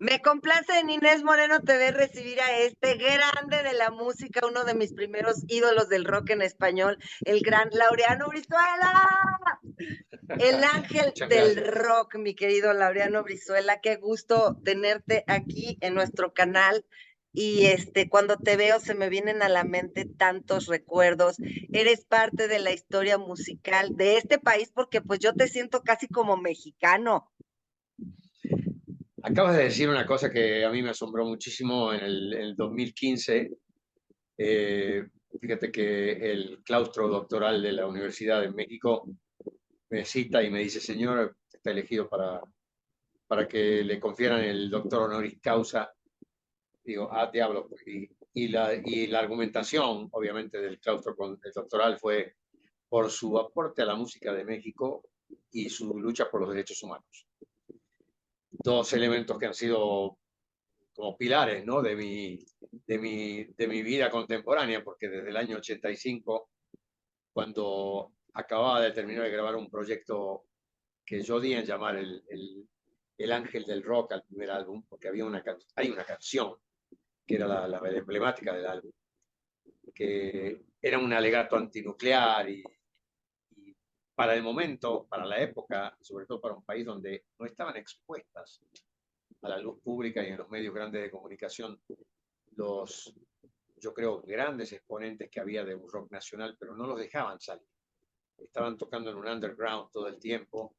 Me complace en Inés Moreno TV recibir a este grande de la música, uno de mis primeros ídolos del rock en español, el gran Laureano Brizuela, el ángel Muchas del gracias. rock, mi querido Laureano Brizuela. Qué gusto tenerte aquí en nuestro canal. Y cuando te veo se me vienen a la mente tantos recuerdos. Eres parte de la historia musical de este país porque pues yo te siento casi como mexicano. Acabas de decir una cosa que a mí me asombró muchísimo en el 2015. Eh, Fíjate que el claustro doctoral de la Universidad de México me cita y me dice, señor, está elegido para que le confieran el doctor honoris causa. Digo, ah, diablo. Y la argumentación, obviamente, del claustro del doctoral fue por su aporte a la música de México y su lucha por los derechos humanos. Dos elementos que han sido como pilares, ¿no? de mi vida contemporánea, porque desde el año 85, cuando acababa de terminar de grabar un proyecto que yo di en llamar el Ángel del Rock al primer álbum, porque hay una canción que era la emblemática del álbum, que era un alegato antinuclear y para el momento, para la época, sobre todo para un país donde no estaban expuestas a la luz pública y en los medios grandes de comunicación los, yo creo, grandes exponentes que había de un rock nacional, pero no los dejaban salir. Estaban tocando en un underground todo el tiempo.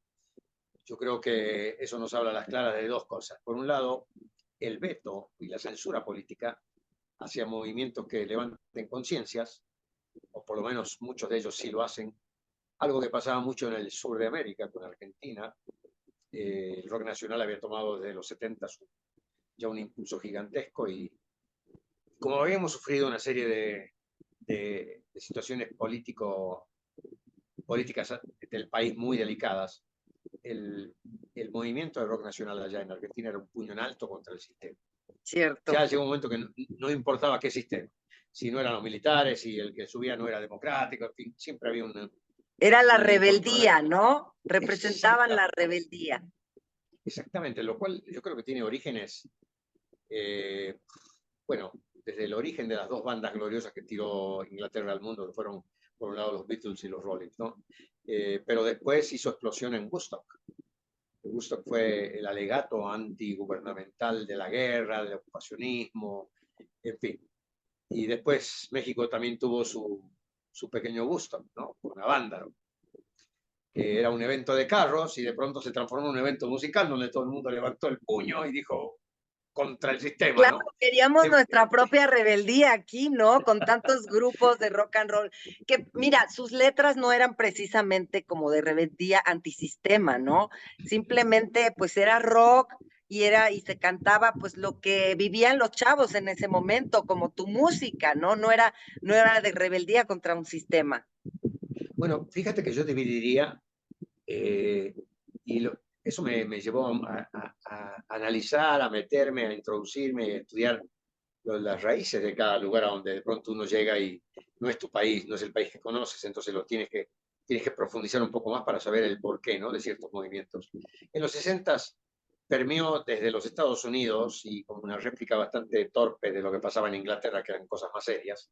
Yo creo que eso nos habla a las claras de dos cosas. Por un lado, el veto y la censura política hacia movimientos que levanten conciencias, o por lo menos muchos de ellos sí lo hacen, algo que pasaba mucho en el sur de América, con Argentina. El rock nacional había tomado desde los 70 ya un impulso gigantesco y como habíamos sufrido una serie de situaciones políticas del país muy delicadas, el, el movimiento de rock nacional allá en Argentina era un puño en alto contra el sistema. Cierto. Ya llegó un momento que no importaba qué sistema, si no eran los militares, si el que subía no era democrático, en fin, siempre había Era la un rebeldía, encontronazo. ¿no? Representaban la Exactamente, rebeldía. exactamente, lo cual yo creo que tiene orígenes, eh, bueno, desde el origen de las dos bandas gloriosas que tiró Inglaterra al mundo, que fueron por un lado los Beatles y los Rolling, ¿no? Pero después hizo explosión en Woodstock. Woodstock fue el alegato antigubernamental de la guerra, del ocupacionismo, en fin. Y después México también tuvo su pequeño Woodstock, ¿no? Una banda, ¿no? Que era un evento de carros y de pronto se transformó en un evento musical donde todo el mundo levantó el puño y dijo contra el sistema, Claro, ¿no? queríamos Eh, nuestra propia rebeldía aquí, ¿no? Con tantos grupos de rock and roll, que mira, sus letras no eran precisamente como de rebeldía antisistema, ¿no? Simplemente pues era rock y se cantaba pues lo que vivían los chavos en ese momento, como tu música, ¿no? No era de rebeldía contra un sistema. Bueno, fíjate que yo dividiría, eh, eso me llevó a analizar, a meterme, a introducirme, a estudiar las raíces de cada lugar a donde de pronto uno llega y no es tu país, no es el país que conoces, entonces tienes que profundizar un poco más para saber el porqué, ¿no? De ciertos movimientos. En los 60 permeó desde los Estados Unidos y como una réplica bastante torpe de lo que pasaba en Inglaterra, que eran cosas más serias,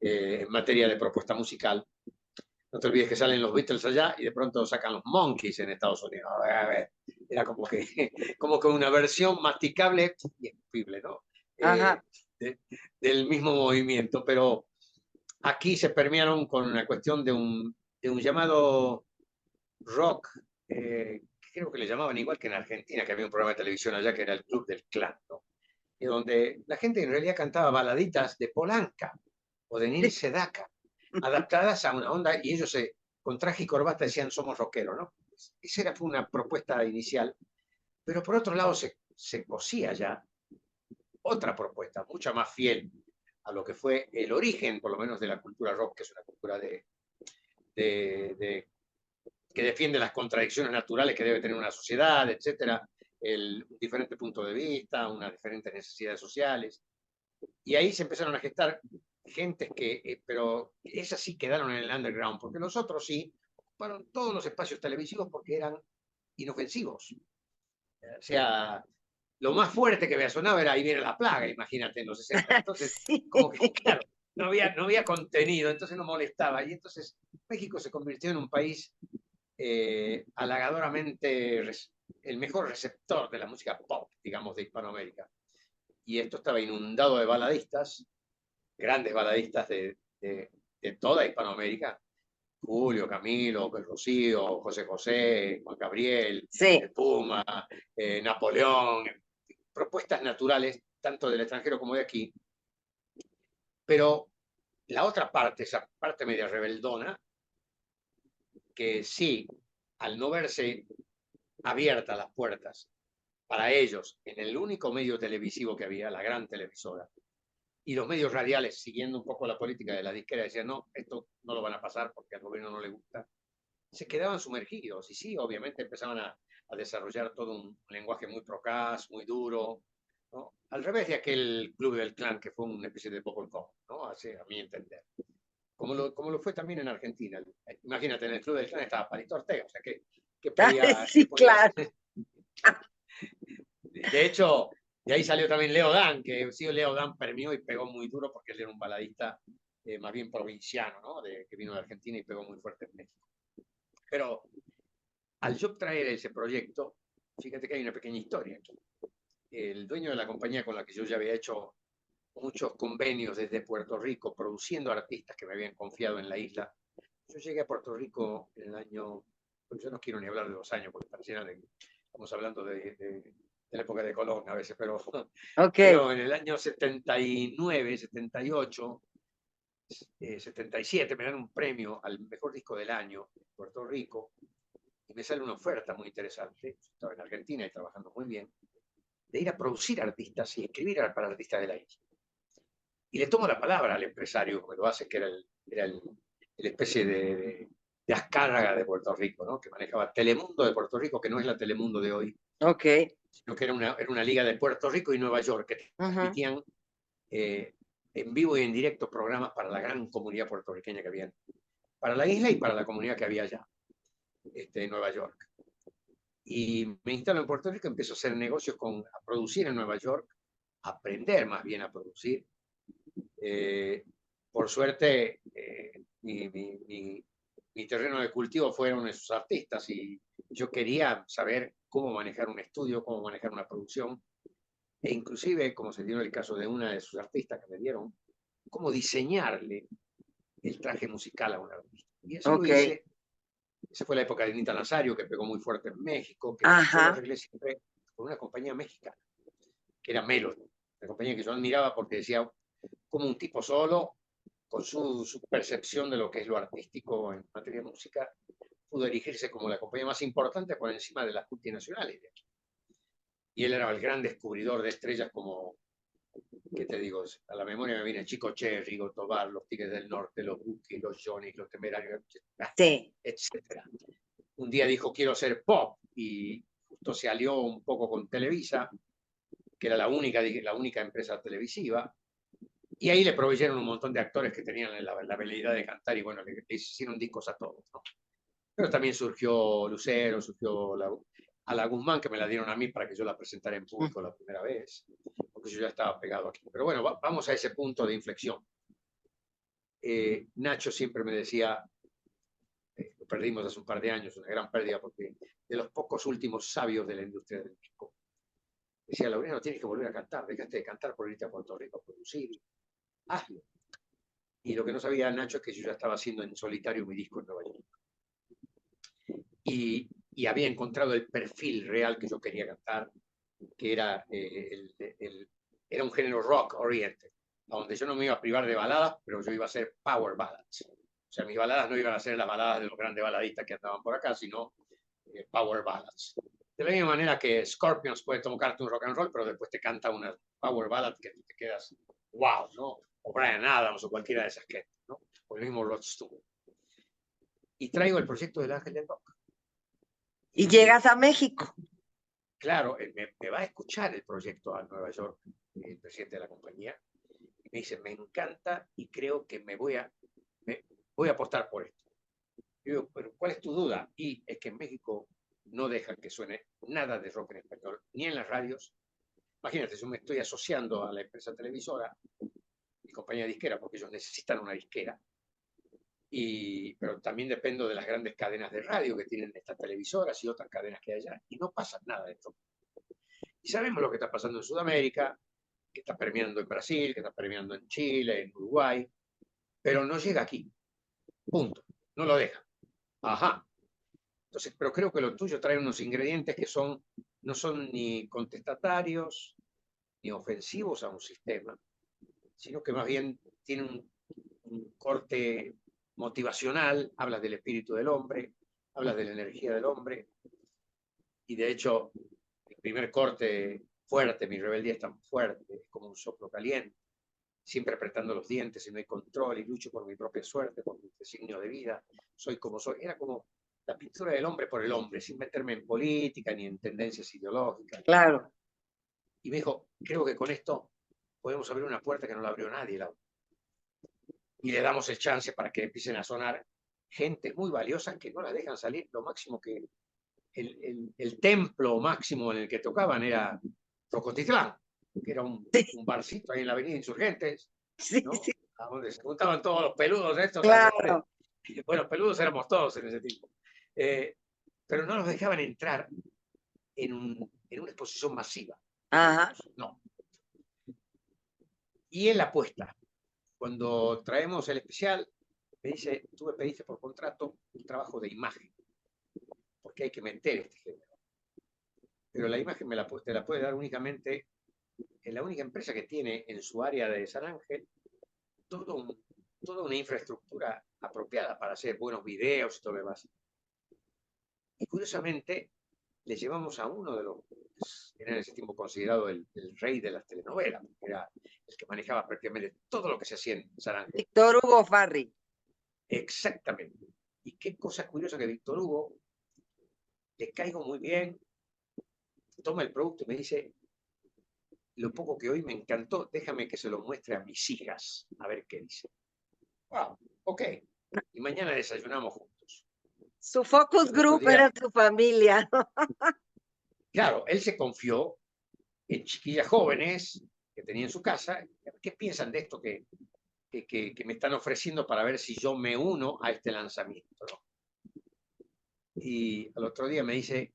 en materia de propuesta musical. No te olvides que salen los Beatles allá y de pronto sacan los Monkeys en Estados Unidos. A ver, era como que una versión masticable y escupible, ¿no? Ajá. De, del mismo movimiento, pero aquí se permearon con una cuestión de un llamado rock, creo que le llamaban igual que en Argentina, que había un programa de televisión allá que era el Club del Clan, ¿no? Y donde la gente en realidad cantaba baladitas de Polanca o de Nini Sedaka, adaptadas a una onda, y ellos con traje y corbata decían somos rockeros, ¿no? Esa fue una propuesta inicial, pero por otro lado se cosía ya otra propuesta, mucha más fiel a lo que fue el origen, por lo menos, de la cultura rock, que es una cultura de que defiende las contradicciones naturales que debe tener una sociedad, etcétera, un diferente punto de vista, unas diferentes necesidades sociales. Y ahí se empezaron a gestar gentes pero esas sí quedaron en el underground, porque los otros sí ocuparon todos los espacios televisivos porque eran inofensivos. O sea, lo más fuerte que había sonado era Ahí viene la plaga, imagínate, en los 60. Entonces, Sí. como que, claro, no había contenido, entonces no molestaba. Y entonces México se convirtió en un país halagadoramente el mejor receptor de la música pop, digamos, de Hispanoamérica. Y esto estaba inundado de baladistas, grandes baladistas de toda Hispanoamérica. Julio, Camilo, Rocío, José José, Juan Gabriel, Sí. el Puma, Napoleón, propuestas naturales, tanto del extranjero como de aquí. Pero la otra parte, esa parte media rebeldona, que sí, al no verse abiertas las puertas para ellos en el único medio televisivo que había, la gran televisora, y los medios radiales, siguiendo un poco la política de la disquera, decían, no, esto no lo van a pasar porque al gobierno no le gusta, se quedaban sumergidos. Y sí, obviamente empezaban a desarrollar todo un lenguaje muy procaz, muy duro, ¿no? Al revés de aquel Club del Clan, que fue una especie de Popolcom, ¿no? Así, a mi entender. Como lo fue también en Argentina. Imagínate, en el Club del Clan estaba Palito Ortega, o sea, Sí, qué podía claro. hacer? De hecho, de ahí salió también Leo Dan, que sí, Leo Dan premió y pegó muy duro porque él era un baladista más bien provinciano, ¿no? Que vino de Argentina y pegó muy fuerte en México. Pero al yo traer ese proyecto, fíjate que hay una pequeña historia aquí. El dueño de la compañía con la que yo ya había hecho muchos convenios desde Puerto Rico, produciendo artistas que me habían confiado en la isla. Yo llegué a Puerto Rico en el año, pues yo no quiero ni hablar de los años, porque pareciera que estamos hablando de la época de Colón a veces, Ok. pero en el año 79, 78, 77 me dan un premio al mejor disco del año en Puerto Rico y me sale una oferta muy interesante. Estaba en Argentina y trabajando muy bien, de ir a producir artistas y escribir para artistas de la isla. Y le tomo la palabra al empresario que lo hace, que era el especie de Azcárraga de Puerto Rico, ¿no? Que manejaba Telemundo de Puerto Rico, que no es la Telemundo de hoy, Ok. sino que era una liga de Puerto Rico y Nueva York, que transmitían en vivo y en directo programas para la gran comunidad puertorriqueña que había, para la isla y para la comunidad que había allá, en Nueva York. Y me instalo en Puerto Rico, empiezo a hacer negocios a producir en Nueva York, a aprender más bien a producir. Por suerte, mi terreno de cultivo fueron esos artistas y yo quería saber cómo manejar un estudio, cómo manejar una producción e inclusive, como se dio en el caso de una de sus artistas que me dieron, cómo diseñarle el traje musical a un artista. Y eso lo Ok. hice. Esa fue la época de Nita Nazario, que pegó muy fuerte en México, que yo lo Ajá. arreglé siempre con una compañía mexicana, que era Melody, una compañía que yo admiraba porque decía, como un tipo solo, con su percepción de lo que es lo artístico en materia de música, pudo erigirse como la compañía más importante por encima de las multinacionales de aquí. Y él era el gran descubridor de estrellas como, ¿qué te digo? A la memoria me viene Chico Che, Rigo Tobar, los Tigres del Norte, los Bookies, los Johnny, los Temerarios, Sí. etc. Un día dijo, quiero ser pop, y justo se alió un poco con Televisa, que era la única empresa televisiva, y ahí le proveyeron un montón de actores que tenían la habilidad de cantar, y bueno, le hicieron discos a todos, ¿no? Pero también surgió Lucero, surgió a la Guzmán, que me la dieron a mí para que yo la presentara en público la primera vez, porque yo ya estaba pegado aquí. Pero bueno, vamos a ese punto de inflexión. Nacho siempre me decía, lo perdimos hace un par de años, una gran pérdida, porque de los pocos últimos sabios de la industria del disco, decía, Laureano, tienes que volver a cantar, dejaste de cantar por irte a Puerto Rico a producir, hazlo. Y lo que no sabía Nacho es que yo ya estaba haciendo en solitario mi disco en Nueva York. Y había encontrado el perfil real que yo quería cantar, que era un género rock oriented, donde yo no me iba a privar de baladas, pero yo iba a hacer power ballads. O sea, mis baladas no iban a ser las baladas de los grandes baladistas que andaban por acá, sino power ballads. De la misma manera que Scorpions puede tocarte un rock and roll, pero después te canta una power ballad que te quedas, wow, ¿no? O Bryan Adams o cualquiera de esas que, ¿no? O el mismo Rod Stewart. Y traigo el proyecto del Ángel del Rock. Y llegas a México. Claro, me va a escuchar el proyecto a Nueva York, el presidente de la compañía, y me dice, me encanta y creo que voy a apostar por esto. Yo digo, pero ¿cuál es tu duda? Y es que en México no dejan que suene nada de rock en español, ni en las radios, imagínate, yo me estoy asociando a la empresa televisora y compañía disquera, porque ellos necesitan una disquera, pero también dependo de las grandes cadenas de radio que tienen estas televisoras y otras cadenas que hay allá, y no pasa nada de esto. Y sabemos lo que está pasando en Sudamérica, que está permeando en Brasil, que está permeando en Chile, en Uruguay, pero no llega aquí. Punto. No lo deja. Ajá. Entonces, pero creo que lo tuyo trae unos ingredientes que no son ni contestatarios ni ofensivos a un sistema, sino que más bien tienen un corte motivacional, hablas del espíritu del hombre, hablas de la energía del hombre, y de hecho, el primer corte fuerte, mi rebeldía es tan fuerte, es como un soplo caliente, siempre apretando los dientes y no hay control y lucho por mi propia suerte, por mi designio de vida, soy como soy. Era como la pintura del hombre por el hombre, sin meterme en política ni en tendencias ideológicas. Claro. Y me dijo, creo que con esto podemos abrir una puerta que no la abrió nadie, y le damos el chance para que empiecen a sonar gente muy valiosa que no la dejan salir. Lo máximo que el templo máximo en el que tocaban era Rocotitlán, que era un barcito ahí en la avenida Insurgentes, Sí, ¿no? sí, A donde se juntaban todos los peludos estos. claro. Bueno, peludos éramos todos en ese tiempo. Pero no nos dejaban entrar en una exposición masiva. Ajá. No. Y en la apuesta, cuando traemos el especial, me dice, tú me pediste por contrato un trabajo de imagen, porque hay que meter este género. Pero la imagen te la puede dar únicamente en la única empresa que tiene en su área de San Ángel todo toda una infraestructura apropiada para hacer buenos videos y todo lo demás. Y curiosamente, le llevamos a uno de los que era en ese tiempo considerado el rey de las telenovelas, porque era el que manejaba prácticamente todo lo que se hacía en San Ángel. Víctor Hugo Farri. Exactamente. Y qué cosa curiosa que Víctor Hugo le caigo muy bien, toma el producto y me dice, lo poco que hoy me encantó, déjame que se lo muestre a mis hijas, a ver qué dice. Wow, ok. Y mañana desayunamos juntos. Su focus El otro group día, era su familia. claro, él se confió en chiquillas jóvenes que tenía en su casa. ¿Qué piensan de esto que me están ofreciendo para ver si yo me uno a este lanzamiento? ¿No? Y al otro día me dice,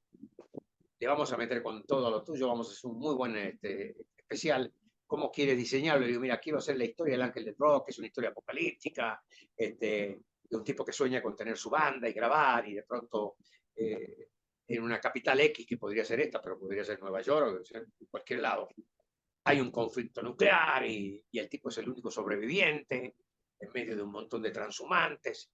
le vamos a meter con todo lo tuyo, vamos a hacer un muy buen especial. ¿Cómo quiere diseñarlo? Le digo, mira, quiero hacer la historia del Ángel del Rock, que es una historia apocalíptica, de un tipo que sueña con tener su banda y grabar, y de pronto en una capital X, que podría ser esta, pero podría ser Nueva York, o en cualquier lado, hay un conflicto nuclear y el tipo es el único sobreviviente en medio de un montón de transhumantes.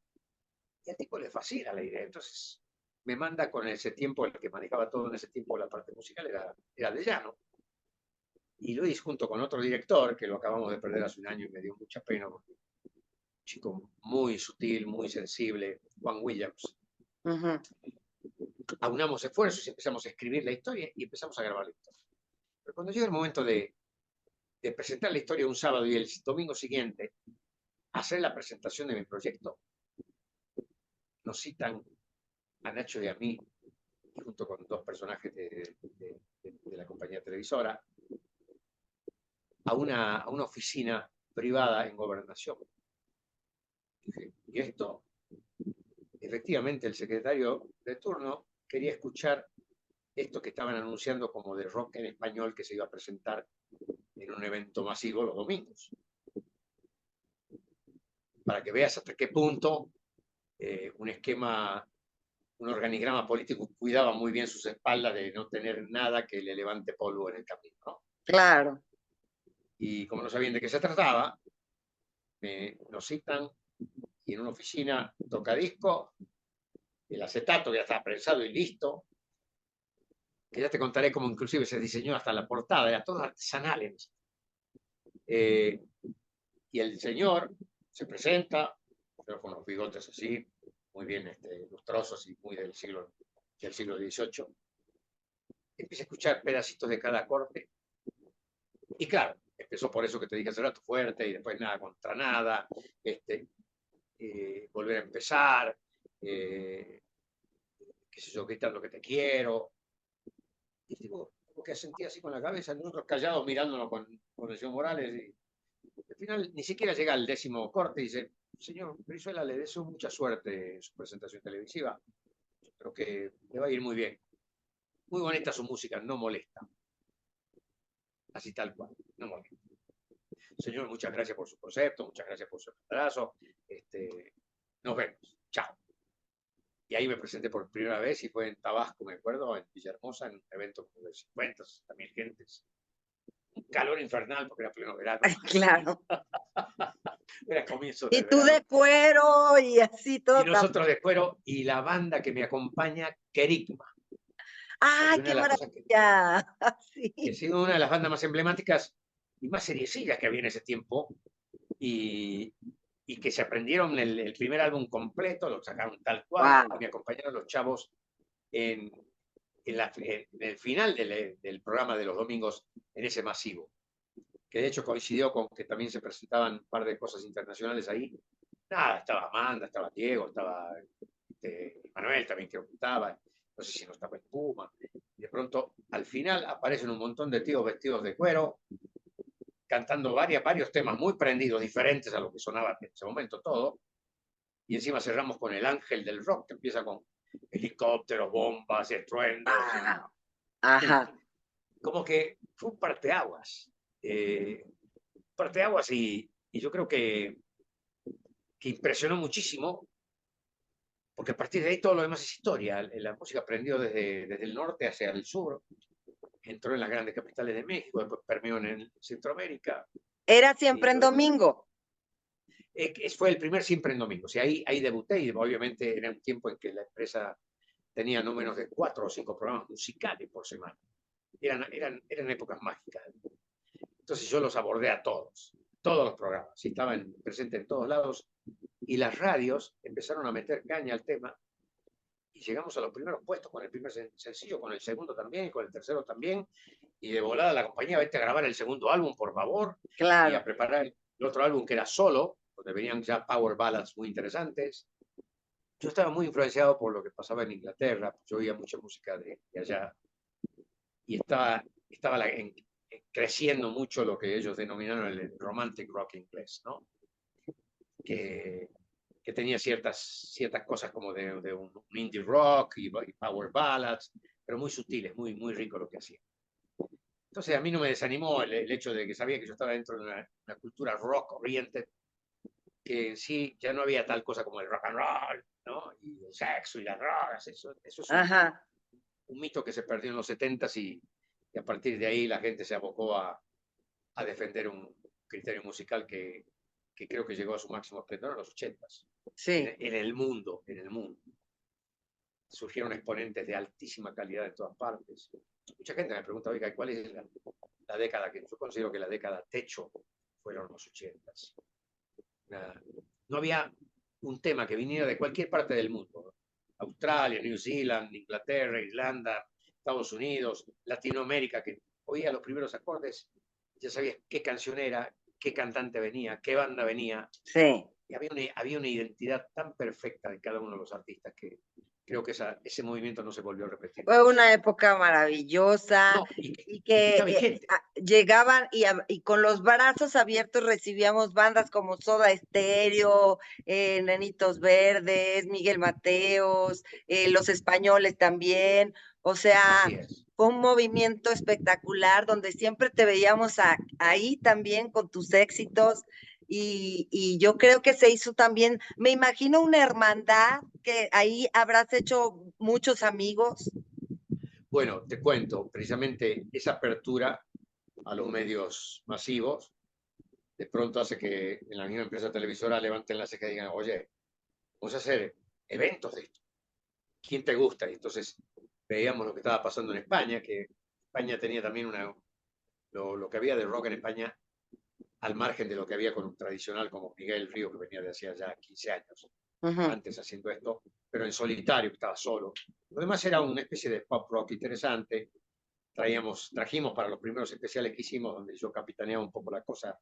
Y al tipo le fascina la idea. Entonces me manda con ese tiempo, el que manejaba todo en ese tiempo la parte musical era de Llano. Y Luis, junto con otro director, que lo acabamos de perder hace un año y me dio mucha pena, porque un chico muy sutil, muy sensible, Juan Williams, aunamos esfuerzos y empezamos a escribir la historia y empezamos a grabar la historia. Pero cuando llega el momento de presentar la historia un sábado y el domingo siguiente hacer la presentación de mi proyecto, nos citan a Nacho y a mí, junto con dos personajes de la compañía televisora, a una oficina privada en Gobernación. Y esto, efectivamente, el secretario de turno quería escuchar esto que estaban anunciando como de rock en español que se iba a presentar en un evento masivo los domingos. Para que veas hasta qué punto un esquema, un organigrama político cuidaba muy bien sus espaldas de no tener nada que le levante polvo en el camino, ¿no? Claro. Y como no sabían de qué se trataba, nos citan y en una oficina tocadisco, el acetato ya estaba prensado y listo, que ya te contaré cómo inclusive se diseñó hasta la portada, era todo artesanal. Y el señor se presenta, pero con los bigotes así, muy bien lustrosos y muy del siglo XVIII. Empieza a escuchar pedacitos de cada corte. Y claro, empezó por eso que te dije hace rato, fuerte, y después nada contra nada, volver a empezar, qué sé yo, qué tal lo que te quiero. Y digo, tipo que asentía así con la cabeza, nosotros callados mirándonos con el señor Morales. Y al final ni siquiera llega al 10º corte y dice, señor Brizuela, le deseo mucha suerte en su presentación televisiva. Creo que le va a ir muy bien. Muy bonita su música, no molesta. Así tal cual, no molesta. Señor, muchas gracias por su concepto, muchas gracias por su abrazo. Nos vemos. Chao. Y ahí me presenté por primera vez y fue en Tabasco, me acuerdo, en Villahermosa, en un evento como de 50, 60.000 gentes. Un calor infernal porque era pleno verano. Claro. Era comienzo Y del tú verano. de cuero y así todo. Y nosotros de cuero y la banda que me acompaña, Kerigma. ¡Ay, Una qué de las cosas maravilla! que ha Sí. sido una de las bandas más emblemáticas y más seriecillas que había en ese tiempo. Y, y que se aprendieron el primer álbum completo, lo sacaron tal cual, y Wow. me acompañaron los chavos en, en el final del programa de los domingos en ese masivo, que de hecho coincidió con que también se presentaban un par de cosas internacionales ahí. Nada, estaba Amanda, estaba Diego, estaba Manuel también que estaba, no sé si no estaba Espuma. Y de pronto, al final, aparecen un montón de tíos vestidos de cuero, cantando varios temas muy prendidos, diferentes a lo que sonaba en ese momento todo. Y encima cerramos con el ángel del rock, que empieza con helicópteros, bombas, estruendos. Wow. Ajá. Como que fue un parteaguas. Parteaguas y yo creo que impresionó muchísimo, porque a partir de ahí todo lo demás es historia. La música aprendió desde el norte hacia el sur, entró en las grandes capitales de México, después permeó en Centroamérica. Era Y siempre en domingo. fue el primer Siempre en Domingo. O sea, ahí debuté y obviamente era un tiempo en que la empresa tenía no menos de 4 o 5 programas musicales por semana. Eran épocas mágicas. Entonces yo los abordé a todos los programas, y estaban presentes en todos lados, y las radios empezaron a meter caña al tema, y llegamos a los primeros puestos con el primer sencillo, con el segundo también, con el tercero también, y de volada la compañía, vete a grabar el segundo álbum, por favor, y a Claro. preparar el otro álbum que era solo, donde venían ya power ballads muy interesantes. Yo estaba muy influenciado por lo que pasaba en Inglaterra, yo oía mucha música de allá, y estaba creciendo mucho lo que ellos denominaron el romantic rock inglés, ¿no? Que, que tenía ciertas cosas como de un indie rock y power ballads, pero muy sutiles, muy rico lo que hacía. Entonces a mí no me desanimó el hecho de que sabía que yo estaba dentro de una cultura rock oriented, que en sí ya no había tal cosa como el rock and roll, ¿no? Y el sexo y las drogas, eso es Ajá. un mito que se perdió en los 70s y a partir de ahí la gente se abocó a defender un criterio musical que creo que llegó a su máximo esplendor en los 80s. Sí. En el mundo, en el mundo. Surgieron exponentes de altísima calidad en todas partes. Mucha gente me pregunta, oiga, ¿cuál es la década que yo considero que la década techo fueron los 80s? No había un tema que viniera de cualquier parte del mundo. Australia, New Zealand, Inglaterra, Irlanda, Estados Unidos, Latinoamérica, que oía los primeros acordes, ya sabías qué canción era, qué cantante venía, qué banda venía. Sí. Y había una identidad tan perfecta de cada uno de los artistas que creo que ese movimiento no se volvió a repetir Fue más. una época maravillosa No, y que que está vigente. llegaban y con los brazos abiertos recibíamos bandas como Soda Stereo, Nenitos Verdes, Miguel Mateos, Los Españoles también. O Así sea, es. fue un movimiento espectacular donde siempre te veíamos ahí también con tus éxitos. Y yo creo que se hizo también, me imagino una hermandad que ahí habrás hecho muchos amigos. Bueno, te cuento, precisamente esa apertura a los medios masivos de pronto hace que en la misma empresa televisora levanten la ceja y digan, oye, vamos a hacer eventos de esto. ¿Quién te gusta? Y entonces veíamos lo que estaba pasando en España, que España tenía también lo que había de rock en España, al margen de lo que había con un tradicional como Miguel Río, que venía de hacía ya 15 años Ujú. antes haciendo esto, pero en solitario, estaba solo. Lo demás era una especie de pop rock interesante. Trajimos para los primeros especiales que hicimos, donde yo capitaneaba un poco la cosa,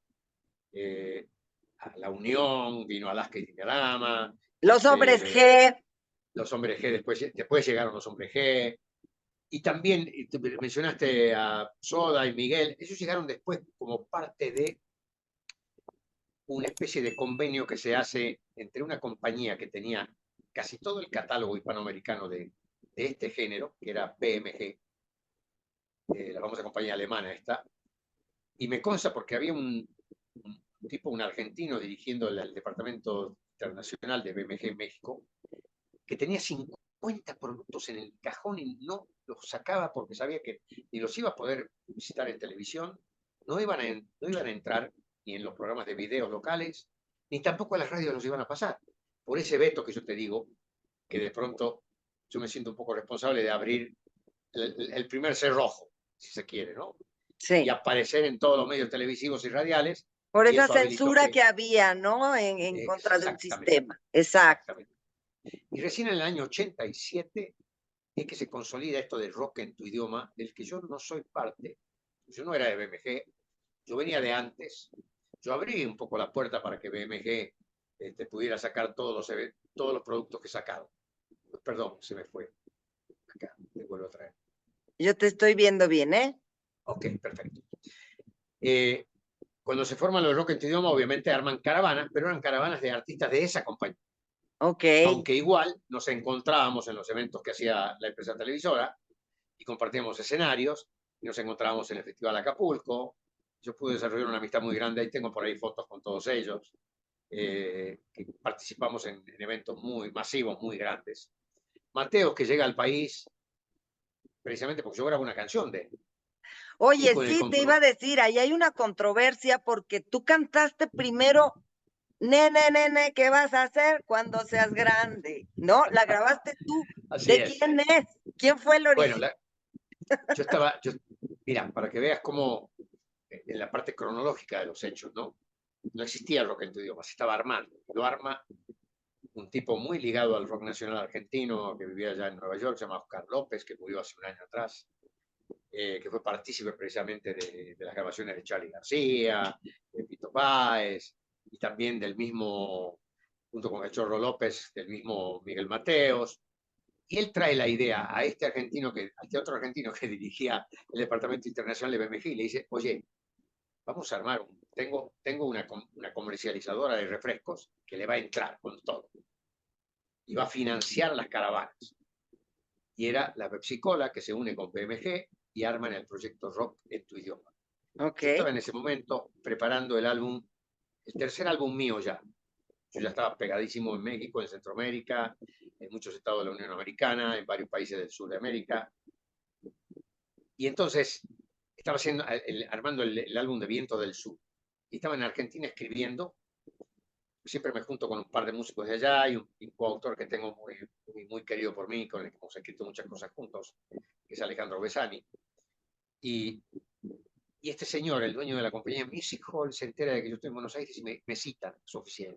a La Unión, vino Alaska y Dinarama, Los hombres G, los hombres G, después llegaron los hombres G, Y también mencionaste a Soda y Miguel, ellos llegaron después como parte de una especie de convenio que se hace entre una compañía que tenía casi todo el catálogo hispanoamericano de este género, que era BMG, la famosa compañía alemana esta, y me consta porque había un tipo, un argentino dirigiendo el departamento internacional de BMG en México, que tenía 50 productos en el cajón y no los sacaba porque sabía que ni los iba a poder visitar en televisión, no iban a entrar ni en los programas de videos locales, ni tampoco a las radios los iban a pasar. Por ese veto que yo te digo, que de pronto yo me siento un poco responsable de abrir el primer cerrojo, si se quiere, ¿no? Y Sí. aparecer en todos los medios televisivos y radiales, Por y esa eso habilitó censura que... que había, ¿no? En contra de un Exactamente, sistema. Exacto. exactamente. Y recién en el año 87 es que se consolida esto del rock en tu idioma, del que yo no soy parte. Yo no era de BMG, yo venía de antes. Yo abrí un poco la puerta para que BMG pudiera sacar todos los productos que sacaron. Perdón, se me fue. Acá, te vuelvo a traer. Yo te estoy viendo bien, ¿eh? Ok, perfecto. Eh, cuando se forman los rock en tu idioma, obviamente arman caravanas, pero eran caravanas de artistas de esa compañía. Ok. Aunque igual nos encontrábamos en los eventos que hacía la empresa televisora y compartíamos escenarios, y nos encontrábamos en el Festival Acapulco. Yo pude desarrollar una amistad muy grande, y tengo por ahí fotos con todos ellos, que participamos en eventos muy masivos, muy grandes. Mateo, que llega al país precisamente porque yo grabo una canción de él. Y Oye, con el sí, te iba a decir, ahí hay una controversia porque tú cantaste primero, nene, nene, ¿qué vas a hacer cuando seas grande? ¿No? La grabaste tú. Así ¿De es. quién es? ¿Quién fue el Bueno, original? mira, para que veas cómo en la parte cronológica de los hechos, ¿no? No existía el rock en tu idioma, se estaba armando. Lo arma un tipo muy ligado al rock nacional argentino que vivía allá en Nueva York, se llama Oscar López, que murió hace un año atrás, que fue partícipe precisamente de las grabaciones de Charly García, de Pito Páez, y también del mismo, junto con el Chorro López, del mismo Miguel Mateos. Y él trae la idea a a este otro argentino que dirigía el departamento internacional de BMG y le dice, oye, vamos a armar tengo una comercializadora de refrescos que le va a entrar con todo y va a financiar las caravanas. Y era la Pepsi Cola que se une con BMG y arman el proyecto Rock en tu idioma. Ok. Yo estaba en ese momento preparando el tercer álbum mío ya. Yo ya estaba pegadísimo en México, en Centroamérica, en muchos estados de la Unión Americana, en varios países del sur de América. Y entonces estaba armando el álbum de Viento del Sur. Y estaba en Argentina escribiendo. Siempre me junto con un par de músicos de allá y un coautor que tengo muy querido por mí, con el que hemos escrito muchas cosas juntos, que es Alejandro Besani. Y, y este señor, el dueño de la compañía Music Hall, se entera de que yo estoy en Buenos Aires y me cita a su oficina.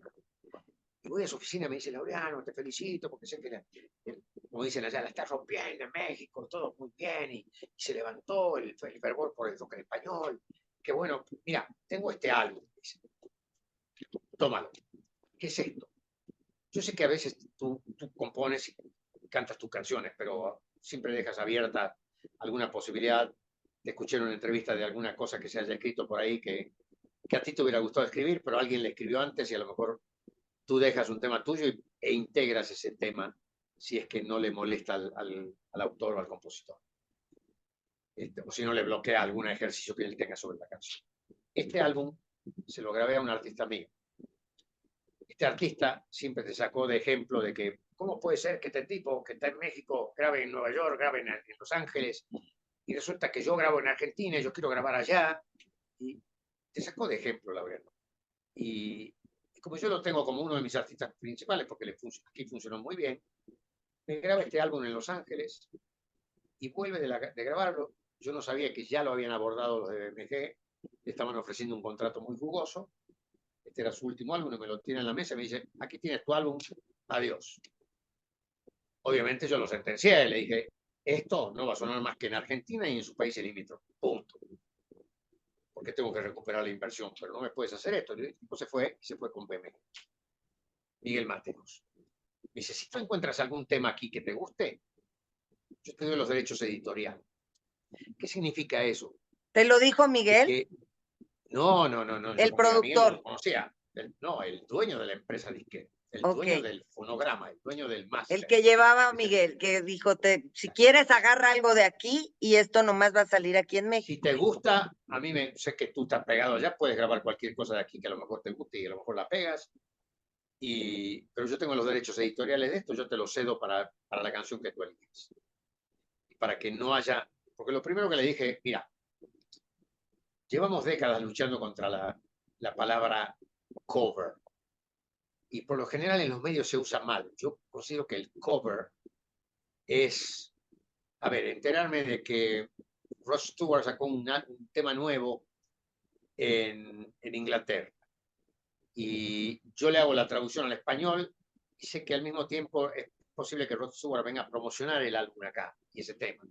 Y voy a su oficina y me dice, Laureano, te felicito porque sé que, como dicen allá, la está rompiendo en México, todo muy bien, y se levantó el fervor por el rock en español. Que bueno, mira, tengo este álbum, dice, tómalo. ¿Qué es esto? Yo sé que a veces tú compones y cantas tus canciones, pero siempre dejas abierta alguna posibilidad de escuchar una entrevista de alguna cosa que se haya escrito por ahí que a ti te hubiera gustado escribir, pero alguien le escribió antes y a lo mejor tú dejas un tema tuyo e integras ese tema si es que no le molesta al autor o al compositor. O si no le bloquea algún ejercicio que él tenga sobre la canción. Este álbum se lo grabé a un artista mío. Este artista siempre te sacó de ejemplo de que cómo puede ser que este tipo que está en México grabe en Nueva York, grabe en Los Ángeles, y resulta que yo grabo en Argentina y yo quiero grabar allá. Y te sacó de ejemplo, la verdad. Y como yo lo tengo como uno de mis artistas principales, porque aquí funcionó muy bien, me graba este álbum en Los Ángeles y vuelve de grabarlo. Yo no sabía que ya lo habían abordado los de BMG, le estaban ofreciendo un contrato muy jugoso. Este era su último álbum, y me lo tiene en la mesa y me dice, aquí tienes tu álbum, adiós. Obviamente yo lo sentencié, le dije, esto no va a sonar más que en Argentina y en su país limítrofe, punto. Porque tengo que recuperar la inversión, pero no me puedes hacer esto. El tipo se fue con BMG. Miguel Mateos. Me dice, si tú encuentras algún tema aquí que te guste, yo te doy los derechos editoriales. ¿Qué significa eso? ¿Te lo dijo Miguel? Que, no, yo El porque a Miguel no productor. lo conocía. No, el dueño de la empresa disquera, el Ok. dueño del fonograma, el dueño del El máster. que llevaba a Miguel, que dijo, si quieres agarra algo de aquí y esto nomás va a salir aquí en Si México. te gusta, a mí sé que tú estás pegado allá, puedes grabar cualquier cosa de aquí que a lo mejor te guste y a lo mejor la pegas. Pero yo tengo los derechos editoriales de esto, yo te los cedo para la canción que tú eliges. Y para que no haya, porque lo primero que le dije, mira, llevamos décadas luchando contra la palabra cover. Y por lo general en los medios se usa mal. Yo considero que el cover es, a ver, enterarme de que Rod Stewart sacó un tema nuevo en Inglaterra y yo le hago la traducción al español y sé que al mismo tiempo es posible que Rod Stewart venga a promocionar el álbum acá y ese tema.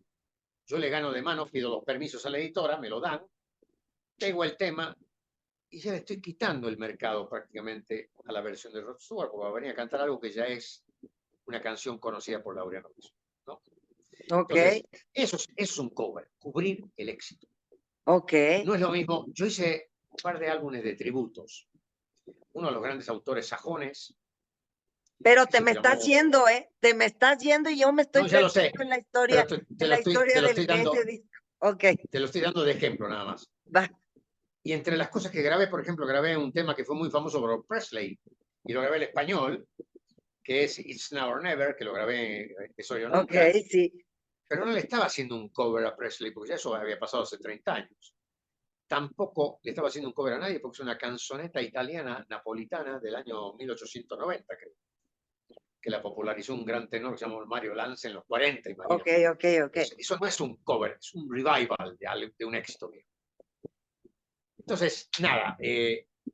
Yo le gano de mano, pido los permisos a la editora, me lo dan, pego el tema y ya le estoy quitando el mercado prácticamente a la versión de Rod Stewart, porque va a venir a cantar algo que ya es una canción conocida por Laureano Wilson, ¿no? Ok. Entonces, eso es un cover, cubrir el éxito. Ok. No es lo mismo, yo hice un par de álbumes de tributos. Uno de los grandes autores sajones. Pero te Se me estás llamó, yendo, ¿eh? Te me estás yendo y yo me estoy no, ya lo sé, perdiendo pero en la historia te lo del estoy de ese dando, disco. Ok, te lo estoy dando de ejemplo nada más. va. Y entre las cosas que grabé, por ejemplo, grabé un tema que fue muy famoso por Presley, y lo grabé en español, que es It's Now or Never, que lo grabé de Soy o Ok, Nunca, sí. pero no le estaba haciendo un cover a Presley, porque ya eso había pasado hace 30 años. Tampoco le estaba haciendo un cover a nadie, porque es una canzoneta italiana napolitana del año 1890, creo, que la popularizó un gran tenor que se llamó Mario Lanza en los 40, Ok, imagínate. ok, ok. Entonces, eso no es un cover, es un revival de un éxito mío. Entonces, nada,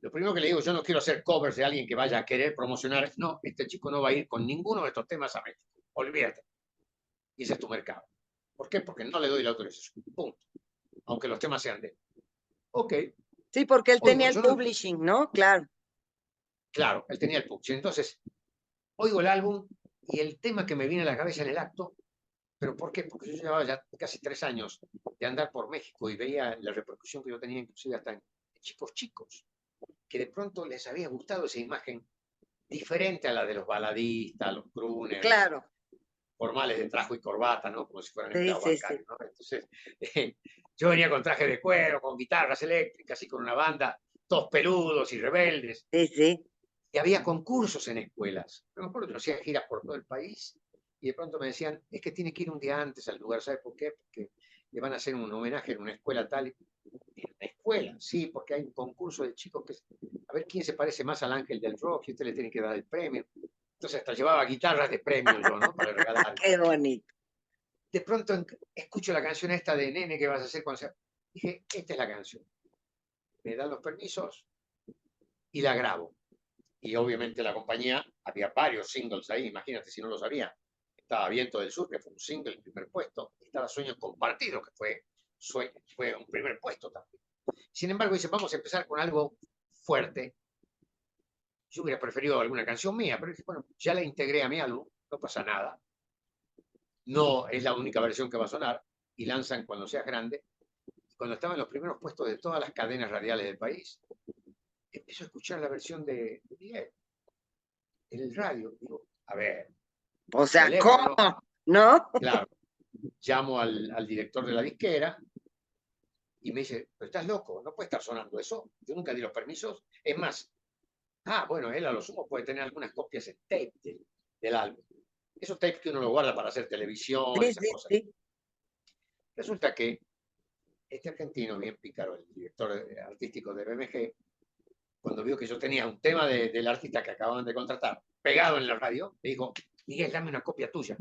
lo primero que le digo, yo no quiero hacer covers de alguien que vaya a querer promocionar. No, este chico no va a ir con ninguno de estos temas a México. Olvídate. Y ese es tu mercado. ¿Por qué? Porque no le doy la autorización. Punto. Aunque los temas sean de él. Ok. Sí, porque él Oigo, tenía el yo no. publishing, ¿no? Claro. Claro, él tenía el publishing. Entonces, oigo el álbum y el tema que me viene a la cabeza en el acto. ¿Pero por qué? Porque yo llevaba ya casi 3 años de andar por México y veía la repercusión que yo tenía, inclusive hasta en chicos chicos, que de pronto les había gustado esa imagen diferente a la de los baladistas, los crooners, Claro. formales de trajo y corbata, ¿no? Como si fueran Sí, empleados sí, sí. bancarios, ¿no? Entonces, yo venía con traje de cuero, con guitarras eléctricas y con una banda, todos peludos y rebeldes. Sí, sí. Y había concursos en escuelas. Me acuerdo que hacía giras por todo el país y de pronto me decían, es que tiene que ir un día antes al lugar, ¿sabes por qué? Porque le van a hacer un homenaje en una escuela tal. En una escuela, sí, porque hay un concurso de chicos que a ver quién se parece más al ángel del rock y usted le tiene que dar el premio. Entonces hasta llevaba guitarras de premio yo, ¿no? Para regalar. Qué bonito. De pronto escucho la canción esta de Nene que vas a hacer cuando sea. Dije, esta es la canción. Me dan los permisos y la grabo. Y obviamente la compañía, había varios singles ahí, imagínate si no lo sabía. Estaba Viento del Sur, que fue un single, el primer puesto. Estaba Sueños Compartidos, que fue un primer puesto también. Sin embargo, dice, vamos a empezar con algo fuerte. Yo hubiera preferido alguna canción mía, pero dije, bueno, ya la integré a mi álbum, no pasa nada. No es la única versión que va a sonar y lanzan Cuando seas grande. Cuando estaba en los primeros puestos de todas las cadenas radiales del país, empiezo a escuchar la versión de Miguel en el radio. Digo, a ver, O sea, ¿cómo? teléfono, ¿No? claro, llamo al director de la disquera y me dice, pero estás loco, no puede estar sonando eso. Yo nunca di los permisos. Es más, bueno, él a lo sumo puede tener algunas copias en tape del álbum. Esos tapes que uno lo guarda para hacer televisión, Sí, esas sí, cosas. sí. Resulta que este argentino, bien pícaro, el director artístico de BMG, cuando vio que yo tenía un tema del artista que acababan de contratar pegado en la radio, me dijo, Miguel, dame una copia tuya.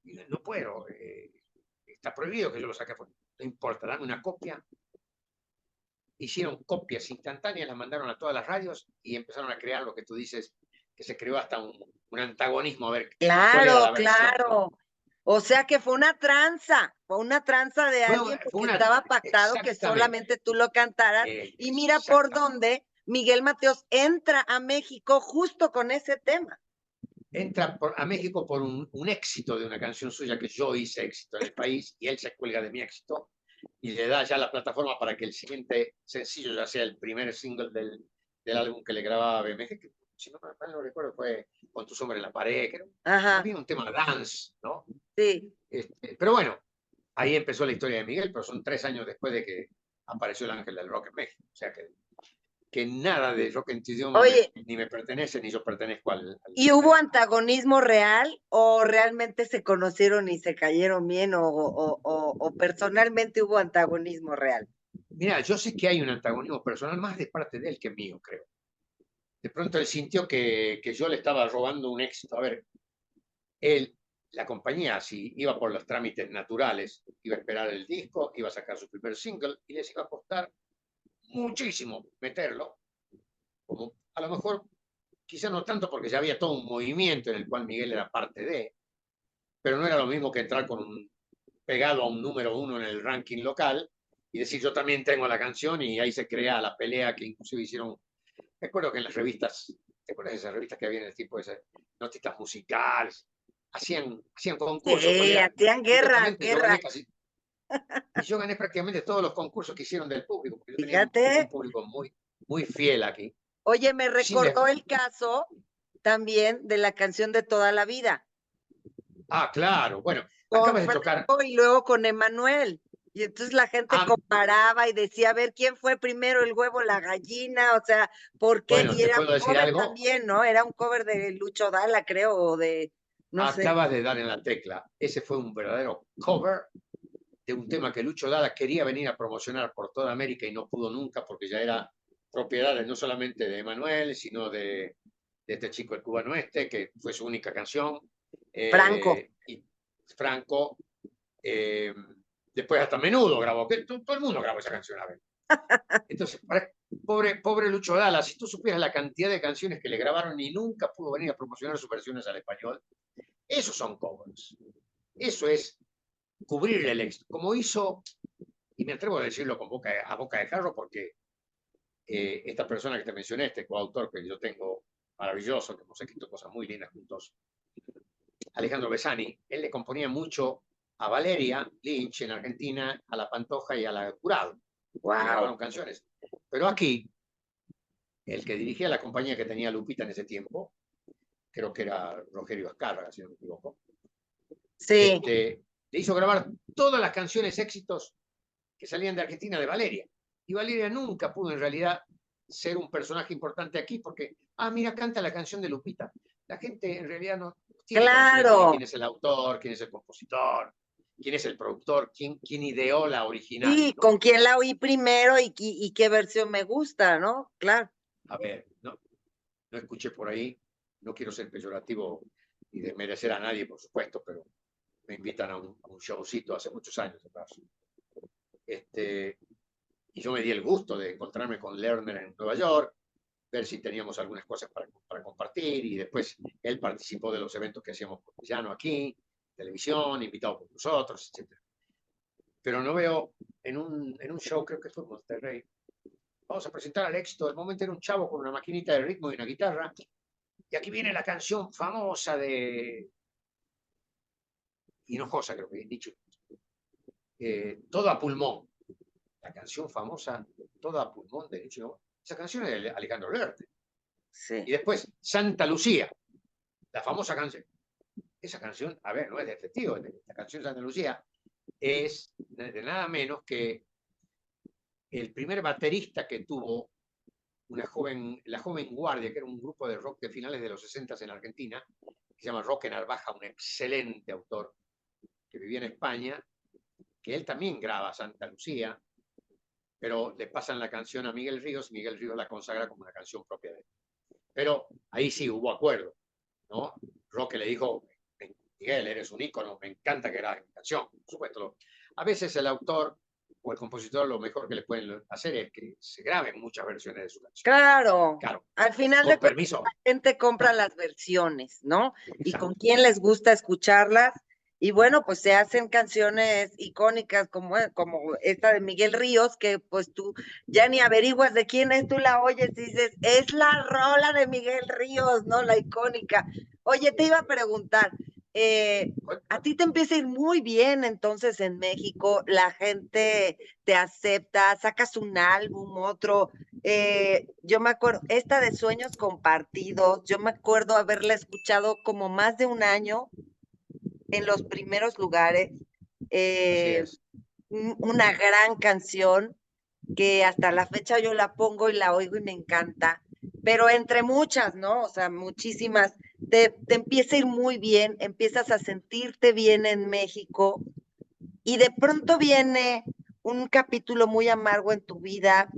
Y yo, no puedo, está prohibido que yo lo saque. No importa, dame una copia. Hicieron copias instantáneas, las mandaron a todas las radios y empezaron a crear lo que tú dices, que se creó hasta un antagonismo a ver cuál era Claro, la versión, ¿no? claro. O sea que fue una tranza de alguien Fue porque una, estaba pactado que exactamente, solamente tú lo cantaras. Y mira por exactamente, dónde Miguel Mateos entra a México justo con ese tema. entra a México por un éxito de una canción suya que yo hice éxito en el país y él se cuelga de mi éxito y le da ya la plataforma para que el siguiente sencillo ya sea el primer single del álbum que le grababa BMG, que si no mal no recuerdo fue Con tu sombra en la pared, que era Ajá, también un tema dance, ¿no? sí. Pero bueno, ahí empezó la historia de Miguel, pero son 3 años después de que apareció el Ángel del Rock en México. O sea que nada de rock en tu idioma Oye, ni me pertenece, ni yo pertenezco ¿y hubo antagonismo real o realmente se conocieron y se cayeron bien o personalmente hubo antagonismo real? Mira, yo sé que hay un antagonismo personal más de parte de él que mío, creo. De pronto él sintió que yo le estaba robando un éxito. A ver, él, la compañía, si iba por los trámites naturales, iba a esperar el disco, iba a sacar su primer single y les iba a costar muchísimo meterlo, como a lo mejor, quizá no tanto porque ya había todo un movimiento en el cual Miguel era parte de, pero no era lo mismo que entrar con pegado a un número uno en el ranking local y decir yo también tengo la canción y ahí se crea la pelea que inclusive hicieron. Recuerdo que en las revistas, ¿te acuerdas de esas revistas que había en el tipo de esas notitas musicales? Hacían concursos, Sí, hacían guerra, supuestamente yo guerra. gané casi, y yo gané prácticamente todos los concursos que hicieron del público, porque yo tengo un Fíjate. público muy fiel aquí. Oye, me Sin recordó el caso también de la canción de Toda la Vida, claro, bueno, con acabas de tocar. Franco y luego con Emanuel. Y entonces la gente Ah, comparaba y decía, a ver, ¿quién fue primero, el huevo o la gallina? O sea, ¿por qué? bueno, Y te era puedo un decir cover algo, también, ¿no? Era un cover de Lucho Dalla, creo, o de, no sé. acabas de dar en la tecla. Ese fue un verdadero cover de un tema que Lucho Dalla quería venir a promocionar por toda América y no pudo nunca porque ya era propiedad no solamente de Emanuel, sino de este chico el cubano este, que fue su única canción. Franco. Y Franco, eh, después hasta Menudo grabó, que todo el mundo grabó esa canción a ver. Entonces, pobre Lucho Dalla, si tú supieras la cantidad de canciones que le grabaron y nunca pudo venir a promocionar sus versiones al español, esos son covers. Eso es cubrir el éxito, como hizo, y me atrevo a decirlo a boca de jarro, porque esta persona que te mencioné, este coautor que yo tengo maravilloso, que hemos escrito cosas muy lindas juntos, Alejandro Besani, él le componía mucho a Valeria Lynch en Argentina, a La Pantoja y a La Curado, y le Wow. grabaron canciones. Pero aquí, el que dirigía la compañía que tenía Lupita en ese tiempo, creo que era Rogerio Azcárraga, si no me equivoco, Sí, le hizo grabar todas las canciones éxitos que salían de Argentina de Valeria. Y Valeria nunca pudo en realidad ser un personaje importante aquí porque, mira, canta la canción de Lupita. La gente en realidad no tiene conocimiento de claro. quién es el autor, quién es el compositor, quién es el productor, quién ideó la original, Sí, ¿no? con quién la oí primero y qué versión me gusta, ¿no? Claro. A ver, no escuché por ahí, no quiero ser peyorativo y desmerecer a nadie, por supuesto, pero me invitan a un showcito hace muchos años atrás. Y yo me di el gusto de encontrarme con Lerner en Nueva York, ver si teníamos algunas cosas para compartir y después él participó de los eventos que hacíamos por Villano aquí, televisión, invitado por nosotros, etc. Pero no veo en un show, creo que fue en Monterrey, vamos a presentar al éxito del momento, era un chavo con una maquinita de ritmo y una guitarra, y aquí viene la canción famosa de Hinojosa, creo que he dicho, Todo a pulmón, la canción famosa Todo a pulmón de Nicho, esa canción es de Alejandro Lerner. Y Sí. después Santa Lucía, la famosa canción. Esa canción, a ver, no es de efectivo, la canción Santa Lucía es de nada menos que el primer baterista que tuvo la joven guardia, que era un grupo de rock de finales de los 60 en Argentina, que se llama Roque Narvaja, un excelente autor que vivía en España, que él también graba Santa Lucía, pero le pasan la canción a Miguel Ríos, Miguel Ríos la consagra como una canción propia de él. Pero ahí sí hubo acuerdo, ¿no? Roque le dijo, Miguel, eres un ícono, me encanta que grabes mi canción. Por supuesto, a veces el autor o el compositor lo mejor que le pueden hacer es que se graben muchas versiones de su canción. Claro. Claro, Al final de con cuentas, permiso. la gente compra las versiones, ¿no? Y con Exacto. quién les gusta escucharlas. Y bueno, pues se hacen canciones icónicas como esta de Miguel Ríos, que pues tú ya ni averiguas de quién es, tú la oyes y dices, es la rola de Miguel Ríos, ¿no? La icónica. Oye, te iba a preguntar, eh, a ti te empieza a ir muy bien entonces en México, la gente te acepta, sacas un álbum, otro. Yo me acuerdo, esta de Sueños Compartidos, yo me acuerdo haberla escuchado como más de un año en los primeros lugares. Así eh, es. una gran canción que hasta la fecha yo la pongo y la oigo y me encanta, pero entre muchas, ¿no? O sea, muchísimas, te empieza a ir muy bien, empiezas a sentirte bien en México y de pronto viene un capítulo muy amargo en tu vida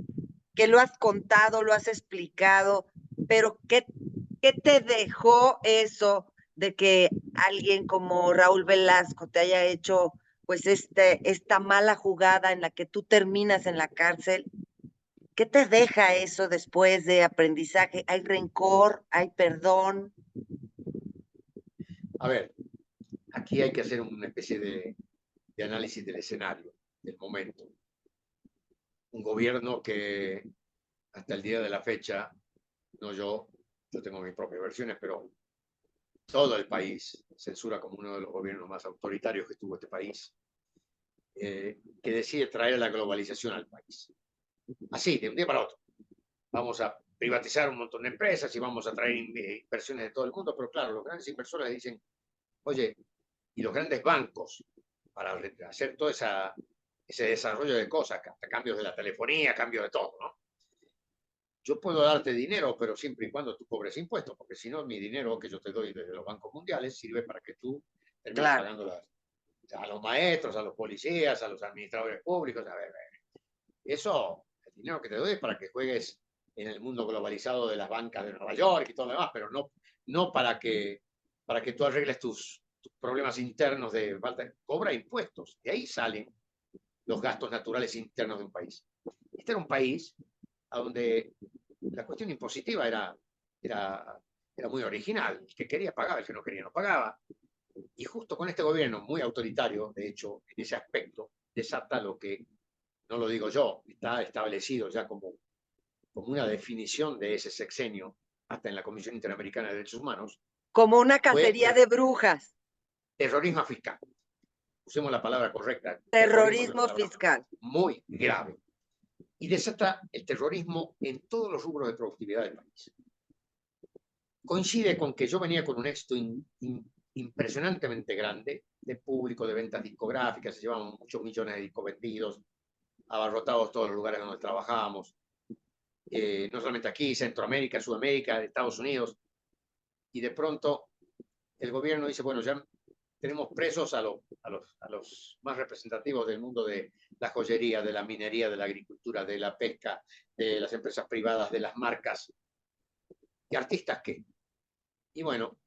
que lo has contado, lo has explicado, pero ¿qué te dejó eso de que alguien como Raúl Velasco te haya hecho pues esta mala jugada en la que tú terminas en la cárcel? ¿Qué te deja eso después de aprendizaje? ¿Hay rencor? ¿Hay perdón? A ver, aquí hay que hacer una especie de análisis del escenario, del momento. Un gobierno que hasta el día de la fecha, no yo tengo mis propias versiones, pero todo el país censura como uno de los gobiernos más autoritarios que tuvo este país, que decide traer la globalización al país. Así, de un día para otro. Vamos a privatizar un montón de empresas y vamos a traer inversiones de todo el mundo, pero claro, los grandes inversores dicen, oye, y los grandes bancos, para hacer todo ese desarrollo de cosas, hasta cambios de la telefonía, cambios de todo, ¿no? Yo puedo darte dinero, pero siempre y cuando tú cobres impuestos, porque si no, mi dinero que yo te doy desde los bancos mundiales sirve para que tú termines Claro. pagando a los maestros, a los policías, a los administradores públicos. A ver, eso, el dinero que te doy es para que juegues en el mundo globalizado de las bancas de Nueva York y todo lo demás, pero no para que tú arregles tus problemas internos de falta. Cobra impuestos, de ahí salen los gastos naturales internos de un país. Este era un país a donde la cuestión impositiva era, era muy original. El que quería pagaba, el que no quería no pagaba. Y justo con este gobierno muy autoritario, de hecho, en ese aspecto, desata lo que, no lo digo yo, está establecido ya como una definición de ese sexenio, hasta en la Comisión Interamericana de Derechos Humanos, Como una fue cacería de brujas, terrorismo fiscal. Usemos la palabra correcta, terrorismo es una terrorismo palabra fiscal. muy grave. Y desata el terrorismo en todos los rubros de productividad del país. Coincide con que yo venía con un éxito impresionantemente grande de público, de ventas discográficas, se llevaban muchos millones de discos vendidos, abarrotados todos los lugares donde trabajábamos, no solamente aquí, Centroamérica, Sudamérica, Estados Unidos, y de pronto el gobierno dice, bueno, ya tenemos presos a los más representativos del mundo de la joyería, de la minería, de la agricultura, de la pesca, de las empresas privadas, de las marcas. ¿Y artistas qué? Y bueno,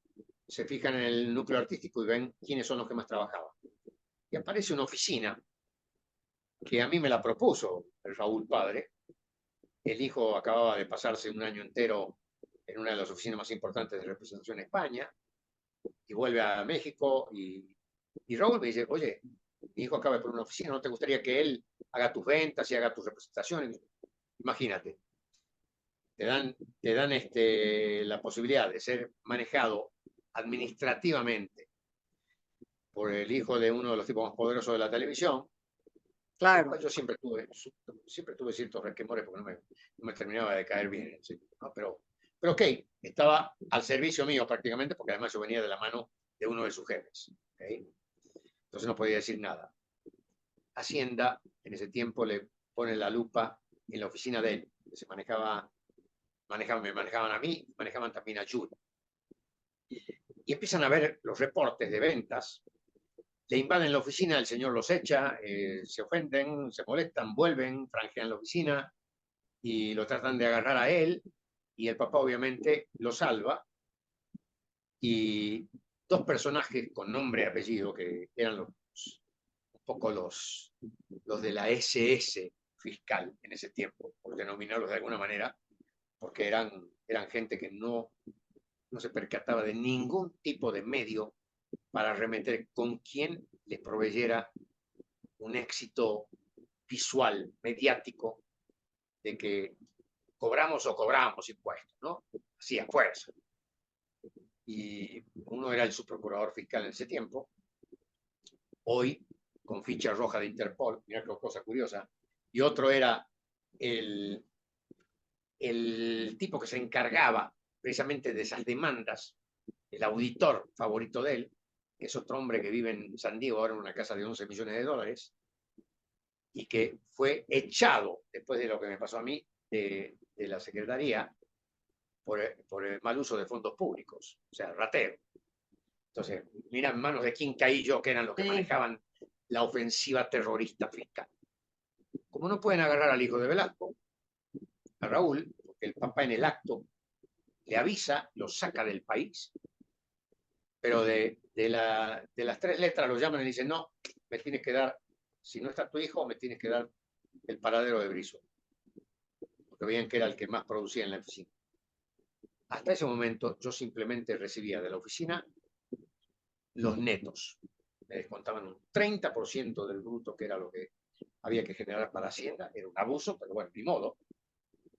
se fijan en el núcleo artístico y ven quiénes son los que más trabajaban. Y aparece una oficina que a mí me la propuso el Raúl padre. El hijo acababa de pasarse un año entero en una de las oficinas más importantes de representación en España y vuelve a México y Raúl me dice, oye, mi hijo acaba de poner una oficina, ¿no te gustaría que él haga tus ventas y haga tus representaciones? Imagínate, te dan la posibilidad de ser manejado administrativamente por el hijo de uno de los tipos más poderosos de la televisión, el Claro. cual yo siempre tuve ciertos resquemores porque no me terminaba de caer bien. ¿Sí? ¿No? Pero ok, estaba al servicio mío prácticamente porque además yo venía de la mano de uno de sus jefes. ¿Okay? Entonces no podía decir nada. Hacienda en ese tiempo le pone la lupa en la oficina de él, que se me manejaban a mí, manejaban también a Jude. Y empiezan a ver los reportes de ventas, le invaden la oficina, el señor los echa, se ofenden, se molestan, vuelven, franjean la oficina y lo tratan de agarrar a él y el papá obviamente lo salva y dos personajes con nombre y apellido que eran un poco los de la SS fiscal en ese tiempo, por denominarlos de alguna manera, porque eran gente que no se percataba de ningún tipo de medio para arremeter con quien les proveyera un éxito visual, mediático, de que cobramos o cobramos impuestos, ¿no? Así a fuerza. Y uno era el subprocurador fiscal en ese tiempo, hoy con ficha roja de Interpol, mira qué cosa curiosa, y otro era el, el tipo que se encargaba precisamente de esas demandas, el auditor favorito de él, que es otro hombre que vive en San Diego ahora en una casa de 11 millones de dólares, y que fue echado, después de lo que me pasó a mí, de la Secretaría por el mal uso de fondos públicos, o sea, ratero. Entonces, mira en manos de quién caí yo, que eran los que manejaban la ofensiva terrorista fiscal. Como no pueden agarrar al hijo de Velasco, a Raúl, porque el papá en el acto le avisa, lo saca del país, pero de las 3 letras lo llaman y le dicen, no, me tienes que dar, si no está tu hijo, me tienes que dar el paradero de Brizo, porque veían que era el que más producía en la oficina. Hasta ese momento yo simplemente recibía de la oficina los netos. Me descontaban un 30% del bruto, que era lo que había que generar para Hacienda. Era un abuso, pero bueno, ni modo.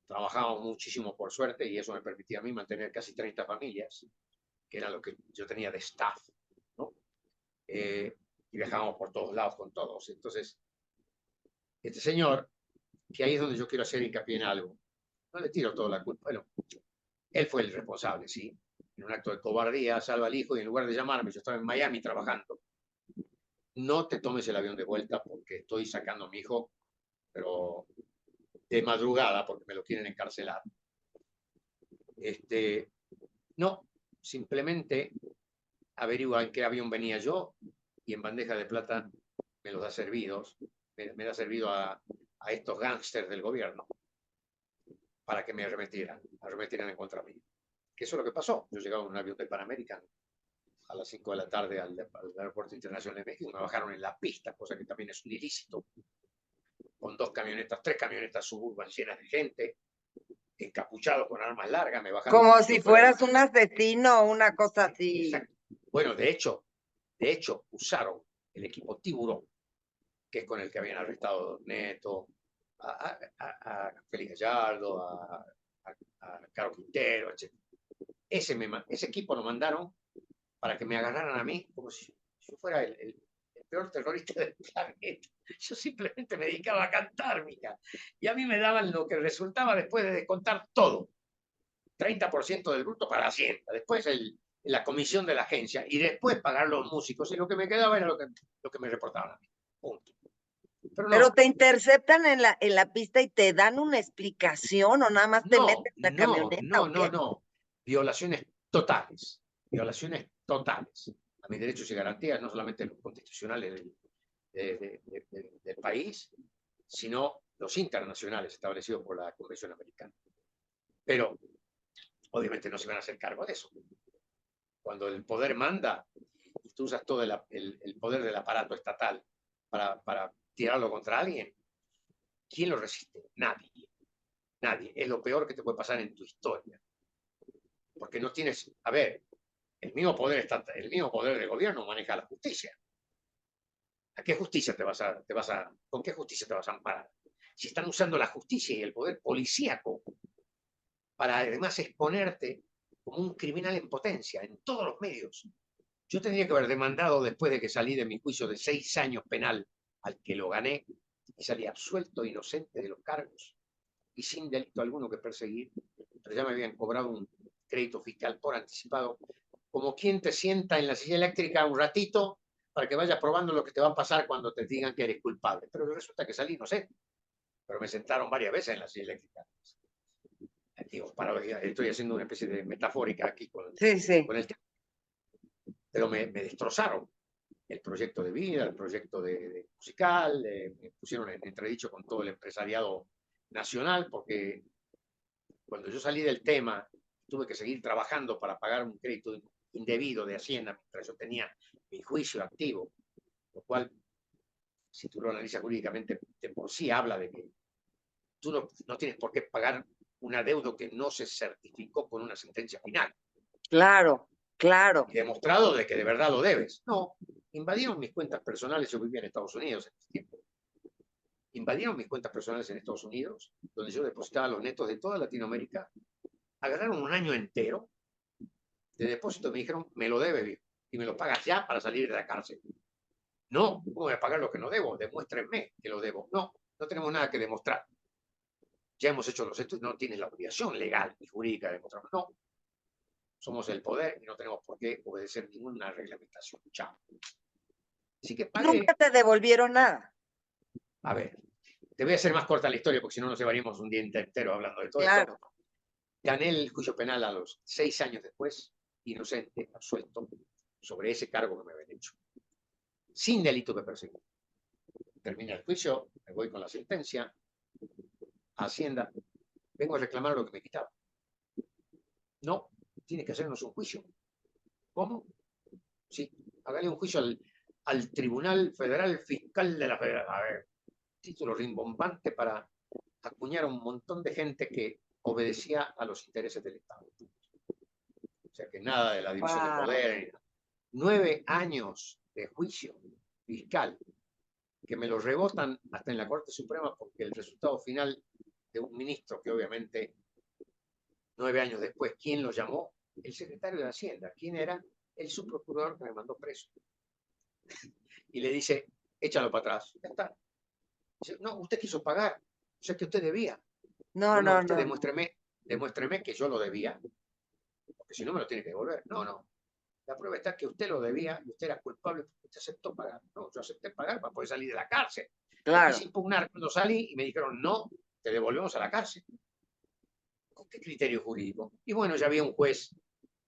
Trabajábamos muchísimo por suerte y eso me permitía a mí mantener casi 30 familias, que era lo que yo tenía de staff, ¿no? Y viajábamos por todos lados con todos. Entonces, este señor, que ahí es donde yo quiero hacer hincapié en algo, no le tiro toda la culpa. Bueno, él fue el responsable, ¿sí? En un acto de cobardía, salva al hijo y en lugar de llamarme, yo estaba en Miami trabajando. No te tomes el avión de vuelta porque estoy sacando a mi hijo, pero de madrugada porque me lo quieren encarcelar. No, simplemente averigua en qué avión venía yo y en bandeja de plata me los da servidos, me da servido a estos gángsters del gobierno para que me arremetieran en contra mí. Que eso es lo que pasó. Yo llegaba en un avión de Pan American a las 5 de la tarde al Aeropuerto Internacional de México, me bajaron en la pista, cosa que también es un ilícito, con 2 camionetas, 3 camionetas suburban llenas de gente, encapuchados con armas largas, me bajaron. Como si fueras un asesino o una cosa así. Exacto. Bueno, de hecho, usaron el equipo Tiburón, que es con el que habían arrestado a Neto, a Félix Gallardo, a Caro Quintero, etc. Ese equipo lo mandaron para que me agarraran a mí como si yo fuera el peor terrorista del planeta. Yo simplemente me dedicaba a cantar, mija. Y a mí me daban lo que resultaba después de descontar todo. 30% del bruto para Hacienda, después la comisión de la agencia y después pagar los músicos. Y lo que me quedaba era lo que me reportaban a mí. Punto. Pero, no, pero te interceptan en la pista y te dan una explicación o nada más te meten en la camioneta o qué. No. Violaciones totales. Violaciones totales a mis derechos y garantías, no solamente los constitucionales del país, sino los internacionales establecidos por la Convención Americana. Pero obviamente no se van a hacer cargo de eso. Cuando el poder manda y tú usas todo el poder del aparato estatal para tirarlo contra alguien, ¿quién lo resiste? Nadie. Nadie. Es lo peor que te puede pasar en tu historia. Porque no tienes, a ver, el mismo poder del gobierno maneja la justicia. ¿A qué justicia con qué justicia te vas a amparar? Si están usando la justicia y el poder policíaco para además exponerte como un criminal en potencia en todos los medios. Yo tendría que haber demandado después de que salí de mi juicio de 6 años penal, al que lo gané, y salí absuelto, inocente de los cargos y sin delito alguno que perseguir, pero ya me habían cobrado un crédito fiscal por anticipado, como quien te sienta en la silla eléctrica un ratito para que vayas probando lo que te va a pasar cuando te digan que eres culpable. Pero resulta que salí inocente, pero me sentaron varias veces en la silla eléctrica. Digo, estoy haciendo una especie de metafórica aquí con el tema. Pero me destrozaron el proyecto de vida, el proyecto de musical, me pusieron en entredicho con todo el empresariado nacional, porque cuando yo salí del tema, tuve que seguir trabajando para pagar un crédito indebido de Hacienda, mientras yo tenía mi juicio activo, lo cual, si tú lo analizas jurídicamente, de por sí habla de que tú no tienes por qué pagar un adeudo que no se certificó con una sentencia final. Claro. Claro. Y demostrado de que de verdad lo debes. No, invadieron mis cuentas personales, yo vivía en Estados Unidos en ese tiempo. Invadieron mis cuentas personales en Estados Unidos, donde yo depositaba los netos de toda Latinoamérica. Agarraron un año entero de depósito y me dijeron, me lo debe, viejo, y me lo pagas ya para salir de la cárcel. No, ¿cómo voy a pagar lo que no debo? Demuéstrenme que lo debo. No, no tenemos nada que demostrar. Ya hemos hecho los estudios, no tienes la obligación legal y jurídica de demostrarlo. No, somos el poder y no tenemos por qué obedecer ninguna reglamentación. Chao. Así que pagué. Nunca te devolvieron nada. A ver, te voy a hacer más corta la historia porque si no nos llevaríamos un día entero hablando de todo Claro. esto. Gané el juicio penal a los 6 años después, inocente, absuelto, sobre ese cargo que me habían hecho, sin delito que perseguí. Termina el juicio, me voy con la sentencia a Hacienda, vengo a reclamar lo que me quitaba. No, tiene que hacernos un juicio. ¿Cómo? Sí, hágale un juicio al Tribunal Federal Fiscal de la Federación. A ver, título rimbombante para acuñar a un montón de gente que obedecía a los intereses del Estado. O sea que nada de la división de Wow. poder. 9 años de juicio fiscal que me lo rebotan hasta en la Corte Suprema porque el resultado final de un ministro que obviamente 9 años después, ¿quién lo llamó? El secretario de Hacienda. ¿Quién era? El subprocurador que me mandó preso. Y le dice, échalo para atrás. Ya está. Dice, no, usted quiso pagar. O sea que usted debía. No, No, no, no, usted no. demuéstreme que yo lo debía. Porque si no me lo tiene que devolver. No, no. La prueba está que usted lo debía y usted era culpable porque usted aceptó pagar. No, yo acepté pagar para poder salir de la cárcel. Lo Claro. quise impugnar cuando salí y me dijeron, no, te devolvemos a la cárcel. ¿Con qué criterio jurídico? Y bueno, ya había un juez,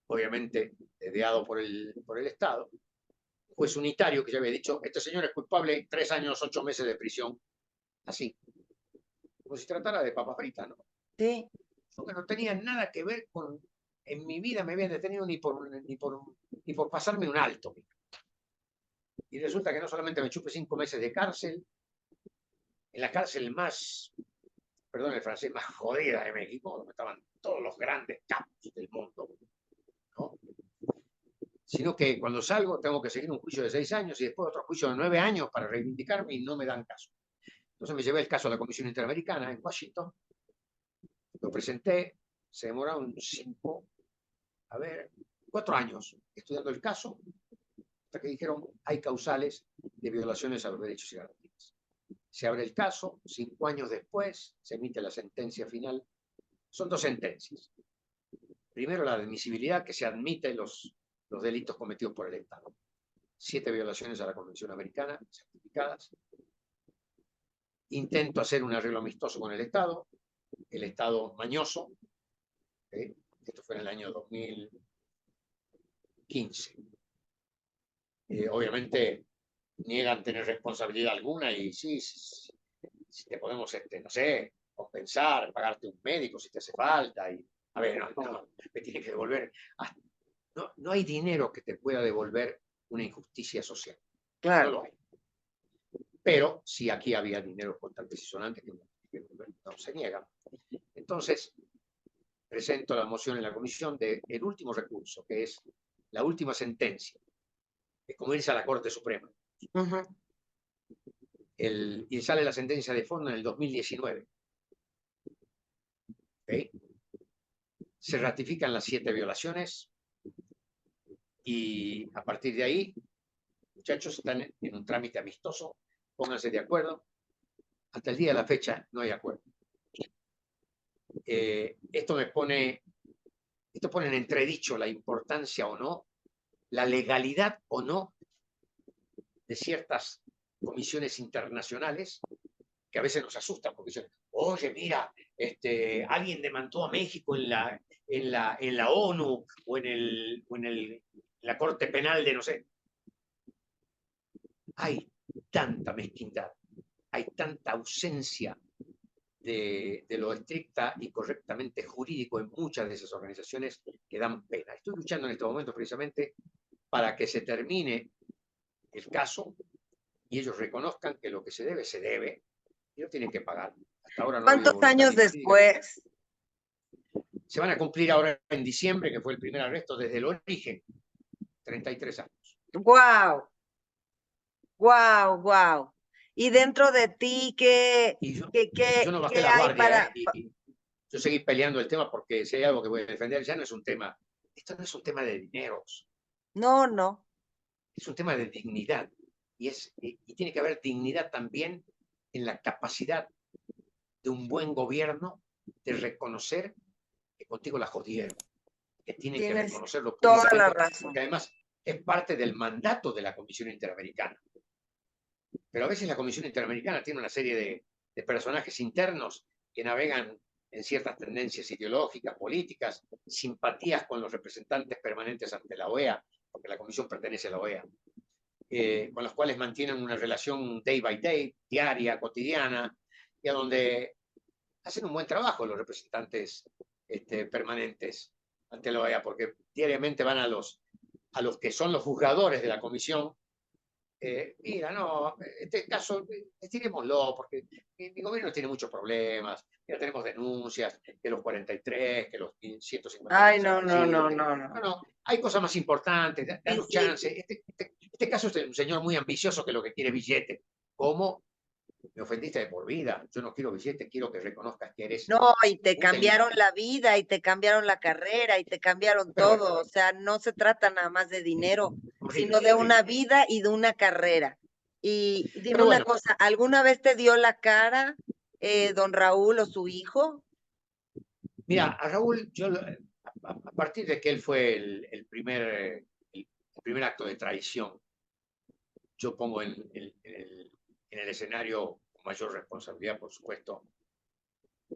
obviamente, ideado por el Estado, un juez unitario que ya había dicho, este señor es culpable, 3 años, 8 meses de prisión. Así, como si tratara de papa frita, ¿no? Sí. Porque no tenía nada que ver con, en mi vida me habían detenido ni por pasarme un alto. Y resulta que no solamente me chupe 5 meses de cárcel, en la cárcel más, perdón el francés, más jodida de México, donde estaban todos los grandes capos del mundo, ¿no? Sino que cuando salgo tengo que seguir un juicio de 6 años y después otro juicio de 9 años para reivindicarme y no me dan caso. Entonces me llevé el caso a la Comisión Interamericana en Washington, lo presenté, se demoraron 4 años estudiando el caso, hasta que dijeron hay causales de violaciones a los derechos y garantías. Se abre el caso, 5 años después se emite la sentencia final. Son 2 sentencias. Primero, la admisibilidad, que se admite los delitos cometidos por el Estado. 7 violaciones a la Convención Americana, certificadas. Intento hacer un arreglo amistoso con el Estado mañoso. Esto fue en el año 2015. Obviamente niegan tener responsabilidad alguna y sí, si te podemos, no sé, compensar, pagarte un médico si te hace falta. Y, a ver, no, me tiene que devolver. No hay dinero que te pueda devolver una injusticia social. Claro. No lo hay. Pero sí aquí había dinero constantes y sonantes que no se niegan. Entonces, presento la moción en la comisión del último recurso, que es la última sentencia. Es como irse a la Corte Suprema. Y sale la sentencia de fondo en el 2019. ¿Okay? Se ratifican las 7 violaciones y a partir de ahí, muchachos, están en un trámite amistoso, pónganse de acuerdo. Hasta el día de la fecha no hay acuerdo. Esto pone en entredicho la importancia o no, la legalidad o no de ciertas comisiones internacionales que a veces nos asustan porque dicen, oye, mira, alguien demandó a México en la ONU o en la Corte Penal de no sé. Hay tanta mezquindad, hay tanta ausencia de lo estricta y correctamente jurídico en muchas de esas organizaciones que dan pena. Estoy luchando en este momento precisamente para que se termine el caso y ellos reconozcan que lo que se debe y no tienen que pagar. Hasta ahora no ha habido ¿Cuántos voluntad años ni jurídica. después? Se van a cumplir ahora en diciembre, que fue el primer arresto desde el origen, 33 años. Wow, wow, wow. Y dentro de ti, Y yo no bajé qué la hay guardia, para... ¿eh? Y yo seguí peleando el tema porque si hay algo que voy a defender, ya no es un tema, esto no es un tema de dineros, No, no. es un tema de dignidad. Y tiene que haber dignidad también en la capacidad de un buen gobierno de reconocer que contigo la jodieron, que tienen que Tienes reconocerlo toda la públicamente, razón. porque además es parte del mandato de la Comisión Interamericana. Pero a veces la Comisión Interamericana tiene una serie de personajes internos que navegan en ciertas tendencias ideológicas, políticas, simpatías con los representantes permanentes ante la OEA, porque la Comisión pertenece a la OEA, con los cuales mantienen una relación day by day, diaria, cotidiana, y a donde hacen un buen trabajo los representantes permanentes ante la OEA, porque diariamente van a los que son los juzgadores de la comisión. Mira, no, este caso, estirémoslo, porque mi gobierno tiene muchos problemas, ya tenemos denuncias, que los 43, que los Ay, 150.000 no, no, no, desaparecidos, no, no, no. no, hay cosas más importantes, Y, danos chance. Este caso es de un señor muy ambicioso que lo que quiere es billete. ¿Cómo? Me ofendiste de por vida. Yo no quiero billete, quiero que reconozcas que eres no, y te un cambiaron delincuente. la vida, y te cambiaron la carrera, y te cambiaron Pero bueno, todo. O sea, no se trata nada más de dinero, sino horrible, de una horrible. vida y de una carrera. Y dime Pero una bueno, cosa, ¿alguna vez te dio la cara don Raúl o su hijo? mira, a Raúl, a partir de que él fue el primer acto de traición, yo pongo en el escenario con mayor responsabilidad, por supuesto,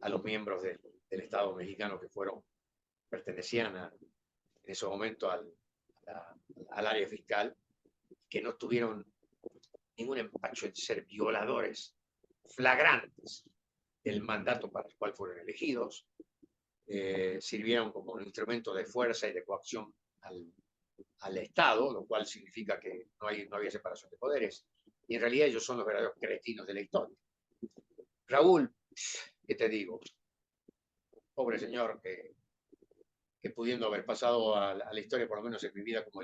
a los miembros del Estado mexicano que pertenecían en ese momento al área fiscal, que no tuvieron ningún empacho en ser violadores flagrantes del mandato para el cual fueron elegidos, sirvieron como un instrumento de fuerza y de coacción al Estado, lo cual significa que no había separación de poderes. Y en realidad ellos son los verdaderos cretinos de la historia. Raúl, ¿qué te digo? Pobre señor que pudiendo haber pasado a la historia, por lo menos en mi vida, como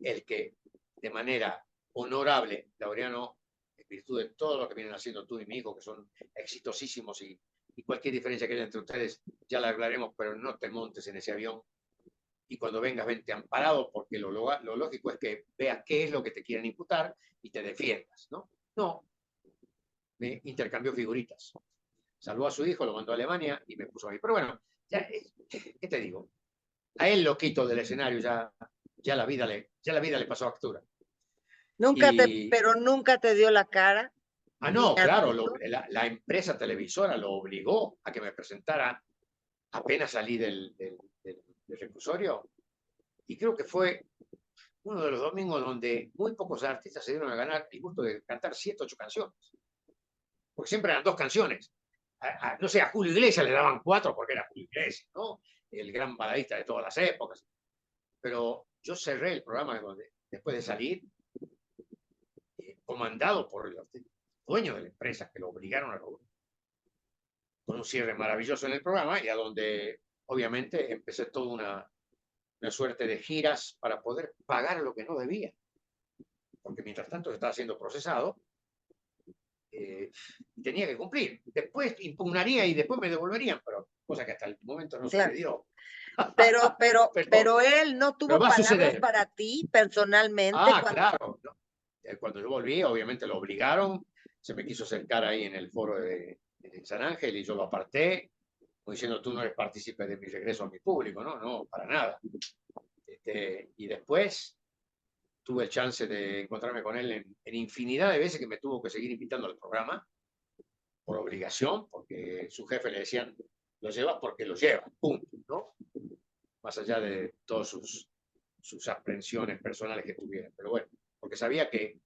el que de manera honorable, Laureano, en virtud de todo lo que vienen haciendo tú y mi hijo, que son exitosísimos y cualquier diferencia que haya entre ustedes, ya la hablaremos, pero no te montes en ese avión y cuando vengas vente amparado, porque lo lógico es que veas qué es lo que te quieren imputar y te defiendas, ¿no? No, me intercambió figuritas. Salvó a su hijo, lo mandó a Alemania y me puso a mí. Pero bueno, ya, ¿qué te digo? A él lo quito del escenario, ya la vida le pasó factura. Y, Pero nunca te dio la cara, ni no, a tu claro, hijo. la empresa televisora lo obligó a que me presentara apenas salí del reclusorio. Y creo que fue uno de los domingos donde muy pocos artistas se dieron a ganar el gusto de cantar 7, 8 canciones. Porque siempre eran 2 canciones. No sé, a Julio Iglesias le daban 4 porque era Julio Iglesias, ¿no? El gran baladista de todas las épocas. Pero yo cerré el programa después de salir, comandado por los dueños de la empresa que lo obligaron a con un cierre maravilloso en el programa y a donde obviamente empecé toda una suerte de giras para poder pagar lo que no debía. Porque mientras tanto estaba siendo procesado, eh, tenía que cumplir. Después impugnaría y después me devolverían, pero cosa que hasta el momento no Claro. sucedió. Pero él no pero tuvo va a palabras suceder. para ti personalmente Ah, cuando... claro. ¿No? Cuando yo volví, obviamente lo obligaron, se me quiso acercar ahí en el foro de San Ángel y yo lo aparté, como diciendo, tú no eres partícipe de mi regreso a mi público, no, no, para nada. Y después tuve el chance de encontrarme con él en infinidad de veces que me tuvo que seguir invitando al programa por obligación, porque su jefe le decían, lo llevas porque lo llevas, punto, ¿no? Más allá de todas sus aprensiones personales que tuvieran. Pero bueno, porque sabía que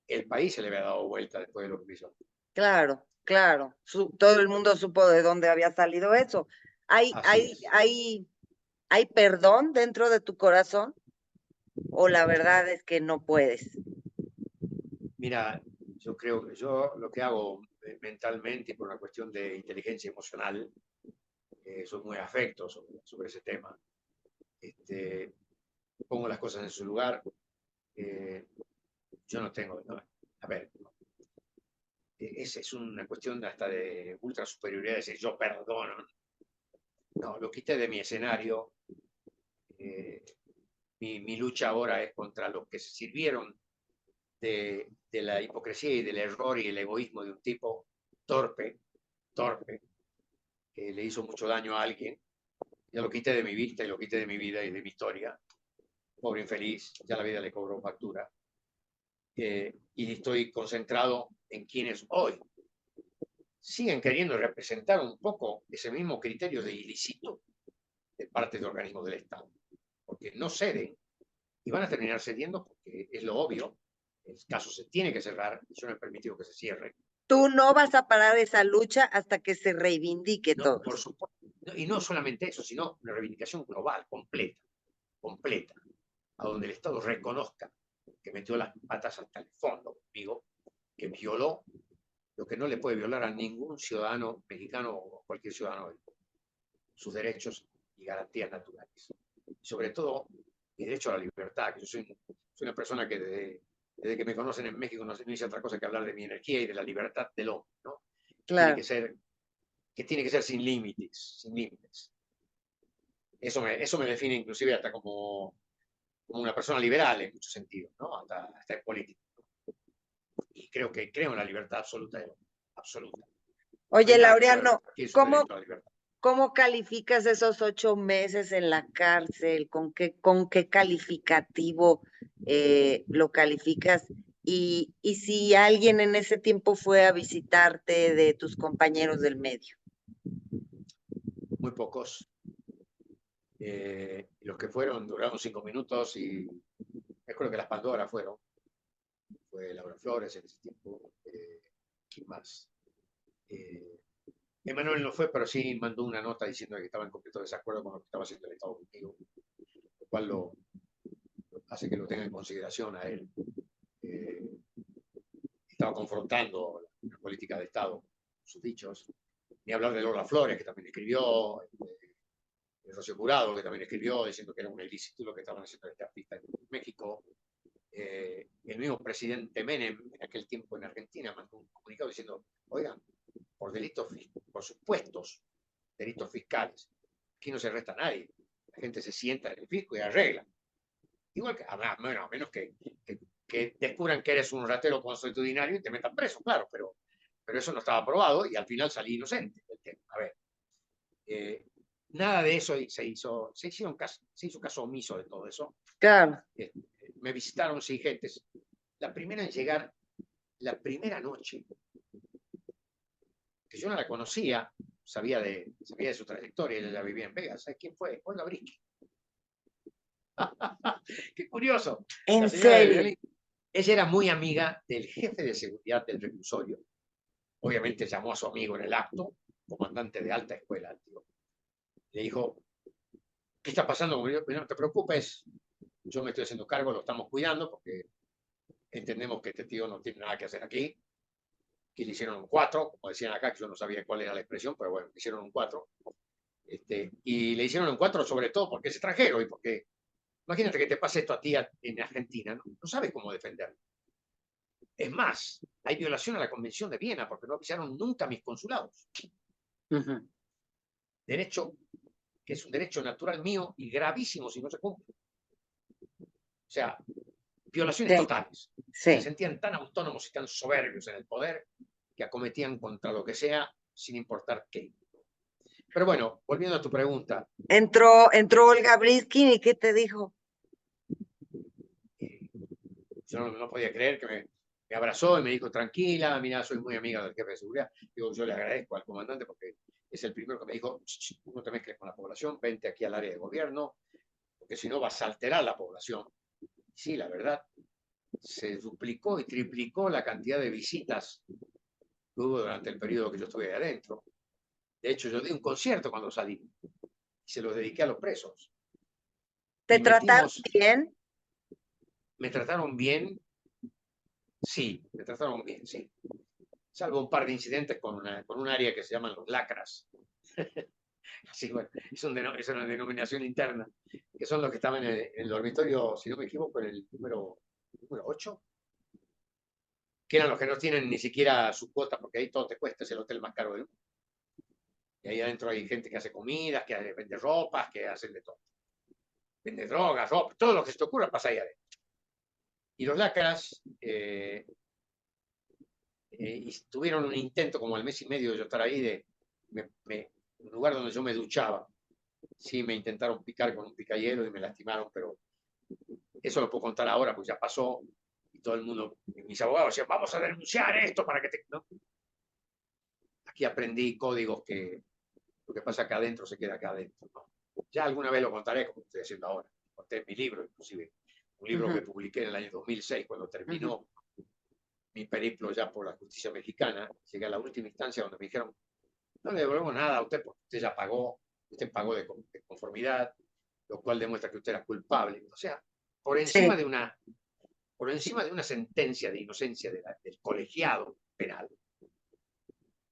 el país se le había dado vuelta después de lo que hizo. Claro, claro. Todo el mundo supo de dónde había salido eso. ¿Hay, Así hay, es. hay, hay perdón dentro de tu corazón? ¿O la verdad es que no puedes? Mira, yo creo que yo lo que hago mentalmente por una cuestión de inteligencia emocional soy muy afecto sobre ese tema. Pongo las cosas en su lugar. Yo no tengo, no, a ver, es una cuestión hasta de ultra superioridad, decir yo perdono. No, lo quité de mi escenario. Mi lucha ahora es contra los que se sirvieron de la hipocresía y del error y el egoísmo de un tipo torpe, que le hizo mucho daño a alguien. Ya lo quité de mi vista y lo quité de mi vida y de mi historia. Pobre infeliz, ya la vida le cobró factura. Y estoy concentrado en quienes hoy siguen queriendo representar un poco ese mismo criterio de ilícito de parte de organismos del Estado, porque no ceden y van a terminar cediendo porque es lo obvio, el caso se tiene que cerrar y yo no he permitido que se cierre. Tú no vas a parar esa lucha hasta que se reivindique No, todo. por supuesto, y no solamente eso, sino una reivindicación global, completa, a donde el Estado reconozca que metió las patas hasta el fondo conmigo, que violó lo que no le puede violar a ningún ciudadano mexicano o cualquier ciudadano del mundo, sus derechos y garantías naturales. Y sobre todo, mi derecho a la libertad, que yo soy una persona que desde que me conocen en México no hice otra cosa que hablar de mi energía y de la libertad del hombre, ¿no? Claro. Que tiene que ser sin límites, sin límites. Eso me define inclusive hasta como una persona liberal en muchos sentidos, ¿no? Hasta en política. Y creo en la libertad absoluta de hombre, absoluta. No Oye, hay nada que pueda Laureano, restringir su ¿cómo, derecho a la libertad. cómo calificas esos 8 meses en la cárcel? Con qué calificativo lo calificas? Y si alguien en ese tiempo fue a visitarte de tus compañeros del medio. Muy pocos. Los que fueron duraron 5 minutos y creo que las Pandora fueron. Fue Laura Flores en ese tiempo. ¿Quién más? Emanuel no fue, pero sí mandó una nota diciendo que estaba en completo desacuerdo con lo que estaba haciendo el Estado conmigo, lo cual hace que lo tenga en consideración a él. Estaba confrontando la política de Estado, sus dichos. Ni hablar de Lola Flores, que también escribió, de Rocío Jurado, que también escribió diciendo que era un ilícito lo que estaban haciendo este artista en México. El mismo presidente Menem, en aquel tiempo en Argentina, mandó un comunicado diciendo, oigan, por delitos, por supuestos delitos fiscales, aquí no se arresta a nadie, la gente se sienta en el fisco y arregla. Igual que, bueno, a menos que descubran que eres un ratero consuetudinario y te metan preso, claro, pero eso no estaba aprobado y al final salí inocente del tema. A ver, nada de eso se hizo caso omiso de todo eso. Claro. Me visitaron sí gentes. La primera en llegar, la primera noche, que yo no la conocía, sabía de su trayectoria, ella ya vivía en Vegas. ¿Sabes quién fue? Olga Brisky. Qué curioso. ¿En La señora del serio? violín. Ella era muy amiga del jefe de seguridad del reclusorio. Obviamente llamó a su amigo en el acto, comandante de alta escuela, tío. Le dijo, ¿qué está pasando? No te preocupes, yo me estoy haciendo cargo, lo estamos cuidando porque entendemos que este tío no tiene nada que hacer aquí. Que le hicieron un 4, como decían acá, que yo no sabía cuál era la expresión, pero bueno, le hicieron un 4. Y le hicieron un 4 sobre todo porque es extranjero y porque, imagínate que te pase esto a ti en Argentina, no sabes cómo defenderlo. Es más, hay violación a la Convención de Viena porque no avisaron nunca a mis consulados. Derecho que es un derecho natural mío y gravísimo si no se cumple. O sea, violaciones Sí, totales. sí. Se sentían tan autónomos y tan soberbios en el poder que acometían contra lo que sea sin importar qué. Pero bueno, volviendo a tu pregunta. Entró Olga Briskin y ¿qué te dijo? Yo no podía creer que me abrazó y me dijo, tranquila, mira, soy muy amiga del jefe de seguridad. Digo, yo le agradezco al comandante porque es el primero que me dijo, no te mezcles con la población, vente aquí al área de gobierno, porque si no vas a alterar la población. Sí, la verdad, se duplicó y triplicó la cantidad de visitas que hubo durante el periodo que yo estuve ahí adentro. De hecho, yo di un concierto cuando salí y se lo dediqué a los presos. ¿Te Y trataron bien? Me trataron bien, sí, me trataron bien, sí. Salvo un par de incidentes con un área que se llaman los lacras. Sí, bueno, es una denominación interna, que son los que estaban en el dormitorio, si no me equivoco, en el número 8, que eran los que no tienen ni siquiera su cuota, porque ahí todo te cuesta, es el hotel más caro del mundo. Y ahí adentro hay gente que hace comidas, que vende ropas, que hacen de todo. Vende drogas, ropa, todo lo que se te ocurra pasa ahí adentro. Y los lácaras tuvieron un intento como al mes y medio de yo estar ahí, un lugar donde yo me duchaba. Sí, me intentaron picar con un picayelo y me lastimaron, pero eso lo puedo contar ahora, pues ya pasó. Y todo el mundo, mis abogados decían, vamos a denunciar esto para que te... ¿no? Aquí aprendí códigos que lo que pasa acá adentro se queda acá adentro. ¿no? Ya alguna vez lo contaré, como estoy haciendo ahora. Conté en mi libro, inclusive. Un libro que publiqué en el año 2006, cuando terminó mi periplo ya por la justicia mexicana. Llegué a la última instancia donde me dijeron, no le devolvemos nada a usted porque usted ya pagó, usted pagó de conformidad, lo cual demuestra que usted era culpable. O sea, por encima Sí. de una, por encima de una sentencia de inocencia del colegiado penal, el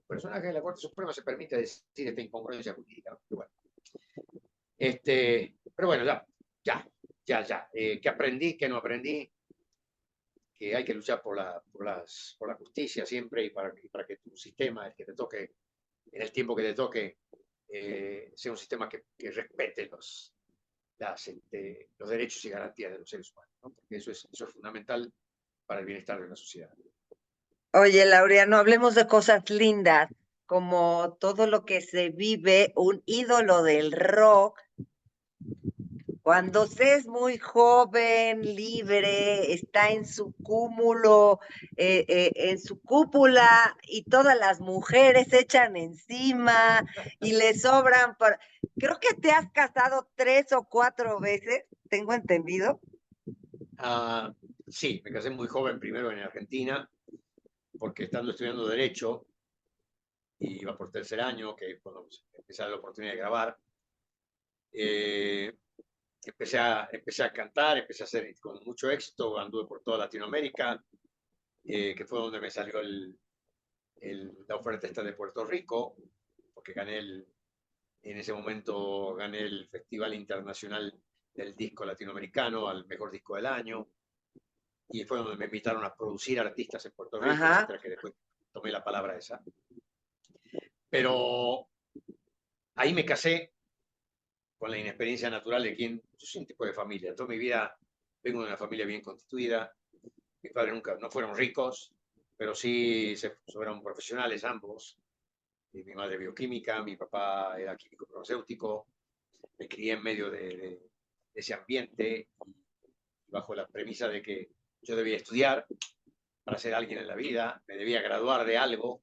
personaje de la Corte Suprema se permite decir esta incongruencia jurídica. Pero bueno, pero bueno, ya. ¿Qué aprendí? ¿Qué no aprendí? Que hay que luchar por la justicia siempre y para que tu sistema, el que te toque, en el tiempo que te toque, sea un sistema que respete los derechos y garantías de los seres humanos, ¿no? Porque eso es fundamental para el bienestar de una sociedad. Oye, Laureano, hablemos de cosas lindas, como todo lo que se vive, un ídolo del rock. Cuando se es muy joven, libre, está en su cúmulo, en su cúpula, y todas las mujeres se echan encima y le sobran. Creo que te has casado 3 o 4 veces, tengo entendido. Ah, sí, me casé muy joven primero en Argentina, porque estando estudiando Derecho, y iba por tercer año, que cuando empecé la oportunidad de grabar, eh, empecé a cantar, empecé a hacer con mucho éxito, anduve por toda Latinoamérica, que fue donde me salió la oferta esta de Puerto Rico, porque en ese momento gané el Festival Internacional del Disco Latinoamericano al mejor disco del año, y fue donde me invitaron a producir artistas en Puerto Rico, Ajá. etcétera, que después tomé la palabra esa. Pero ahí me casé con la inexperiencia natural de quien, yo soy un tipo de familia, toda mi vida vengo de una familia bien constituida, mis padres nunca, no fueron ricos, pero sí fueron profesionales ambos, mi madre bioquímica, mi papá era químico farmacéutico, me crié en medio de ese ambiente y bajo la premisa de que yo debía estudiar para ser alguien en la vida, me debía graduar de algo.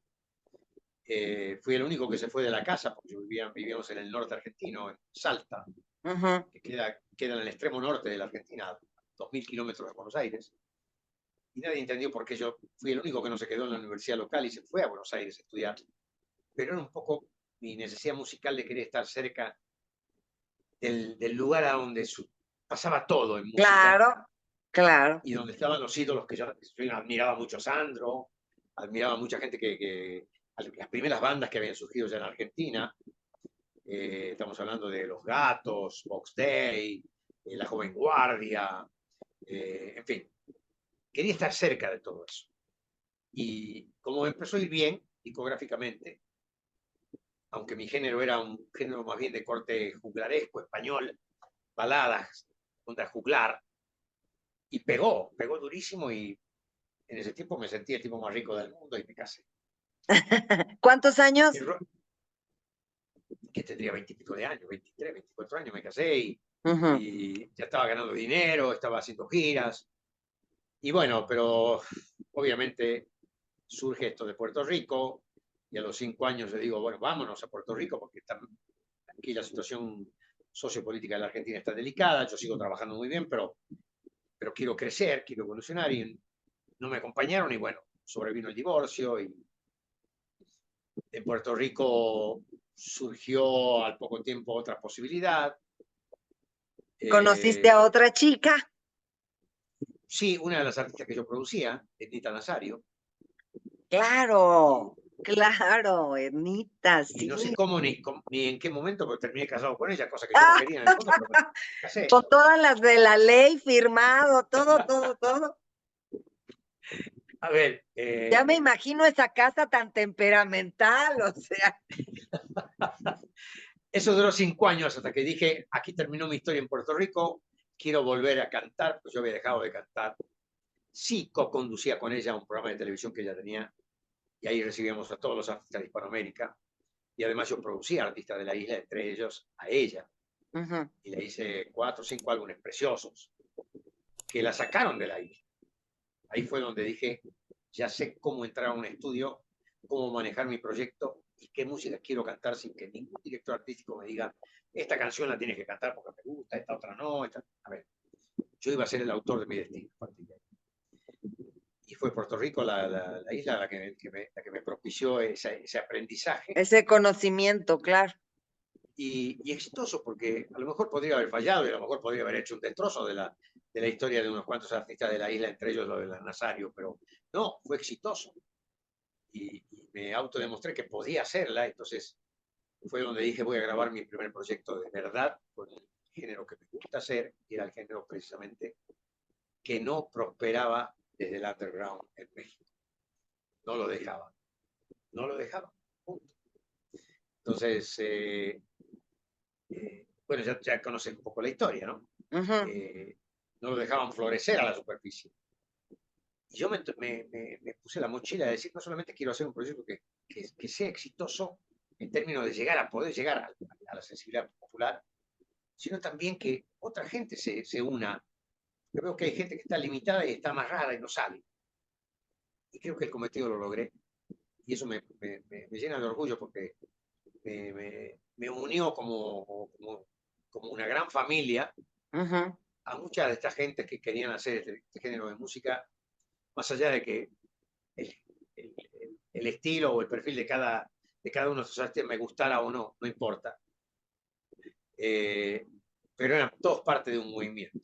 Fui el único que se fue de la casa porque vivíamos en el norte argentino, en Salta, Ujú. que queda en el extremo norte de la Argentina, 2.000 kilómetros de Buenos Aires. Y nadie entendió por qué yo fui el único que no se quedó en la universidad local y se fue a Buenos Aires a estudiar. Pero era un poco mi necesidad musical de querer estar cerca del lugar a donde pasaba todo en música Claro, claro. y donde estaban los ídolos que yo admiraba mucho a Sandro, admiraba mucha gente las primeras bandas que habían surgido ya en Argentina, estamos hablando de Los Gatos, Box Day, La Joven Guardia, en fin, quería estar cerca de todo eso. Y como empezó a ir bien discográficamente, aunque mi género era un género más bien de corte juglaresco, español, baladas, contra juglar, y pegó durísimo y en ese tiempo me sentí el tipo más rico del mundo y me casé. ¿Cuántos años? Que tendría 20 y pico de años, 23, 24 años, me casé Ujú. y ya estaba ganando dinero, estaba haciendo giras. Y bueno, pero obviamente surge esto de Puerto Rico y a los 5 años le digo, bueno, vámonos a Puerto Rico porque aquí la situación sociopolítica de la Argentina está delicada, yo sigo trabajando muy bien, pero quiero crecer, quiero evolucionar y no me acompañaron y bueno, sobrevino el divorcio y en Puerto Rico surgió al poco tiempo otra posibilidad. ¿Conociste a Eh, otra chica? sí, una de las artistas que yo producía, Edita Nazario, Claro. Claro, Ernita, Y no sí. sé cómo ni en qué momento, porque terminé casado con ella, cosa que yo no quería en el fondo, pero me casé. Con todas las de la ley firmado, todo, todo, todo. A ver, Ya me imagino esa casa tan temperamental, o sea. eso duró 5 años hasta que dije, aquí terminó mi historia en Puerto Rico, quiero volver a cantar, pues yo había dejado de cantar. Sí, co-conducía con ella un programa de televisión que ella tenía, y ahí recibíamos a todos los artistas de Hispanoamérica, y además yo producía artistas de la isla, entre ellos a ella, Ujú. y le hice 4 o 5 álbumes preciosos, que la sacaron de la isla. Ahí fue donde dije, ya sé cómo entrar a un estudio, cómo manejar mi proyecto y qué música quiero cantar sin que ningún director artístico me diga, esta canción la tienes que cantar porque me gusta, esta otra no. Esta... A ver, yo iba a ser el autor de mi destino. Y fue Puerto Rico la isla la que me propició ese aprendizaje Ese conocimiento, claro. y exitoso, porque a lo mejor podría haber fallado y a lo mejor podría haber hecho un destrozo de la historia de unos cuantos artistas de la isla, entre ellos lo de la Nazario, pero no, fue exitoso. Y me autodemostré que podía hacerla, entonces fue donde dije voy a grabar mi primer proyecto de verdad con el género que me gusta hacer, y era el género precisamente que no prosperaba desde el underground en México. No lo dejaba, no lo dejaba. Punto. Entonces, bueno, ya conoces un poco la historia, ¿no? Ujú. No lo dejaban florecer a la superficie. Y yo me puse la mochila de decir, no solamente quiero hacer un proyecto que sea exitoso en términos de llegar a poder llegar a la sensibilidad popular, sino también que otra gente se una. Yo veo que hay gente que está limitada y está amarrada y no sale. Y creo que el cometido lo logré. Y eso me llena de orgullo porque me unió como una gran familia Ujú. a muchas de estas gentes que querían hacer este género de música, más allá de que el, el, el estilo o el perfil de cada uno de esos artistas me gustara o no, no importa. Eh, pero eran todos parte de un movimiento.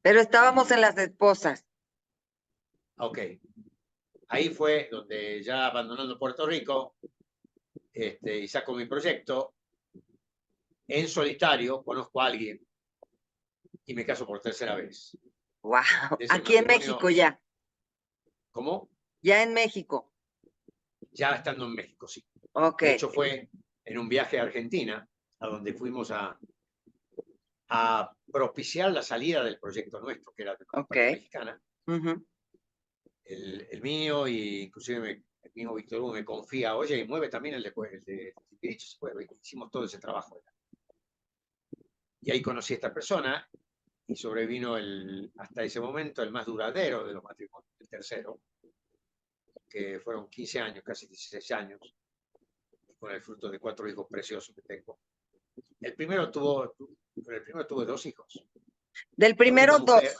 Pero estábamos en Y, las esposas. ok, ahí fue donde ya abandonando Puerto Rico y saco mi proyecto, en solitario conozco a alguien y me caso por tercera vez. Wow. De ese Aquí en matrimonio, México ya. ¿cómo? Ya en México. Ya estando en México, sí. Ok, De hecho, fue en un viaje a Argentina, a donde fuimos a propiciar la salida del proyecto nuestro, que era de una ok. compañía mexicana, Ujú. el mío, y inclusive el mismo Víctor Hugo me confía, oye, y mueve también el de Timbiriche, hicimos todo ese trabajo. Y ahí conocí a esta persona y sobrevino hasta ese momento el más duradero de los matrimonios, el tercero, que fueron 15 años, casi 16 años, con el fruto de 4 hijos preciosos que tengo. El primero tuvo 2 hijos. Del La única primero, mujer,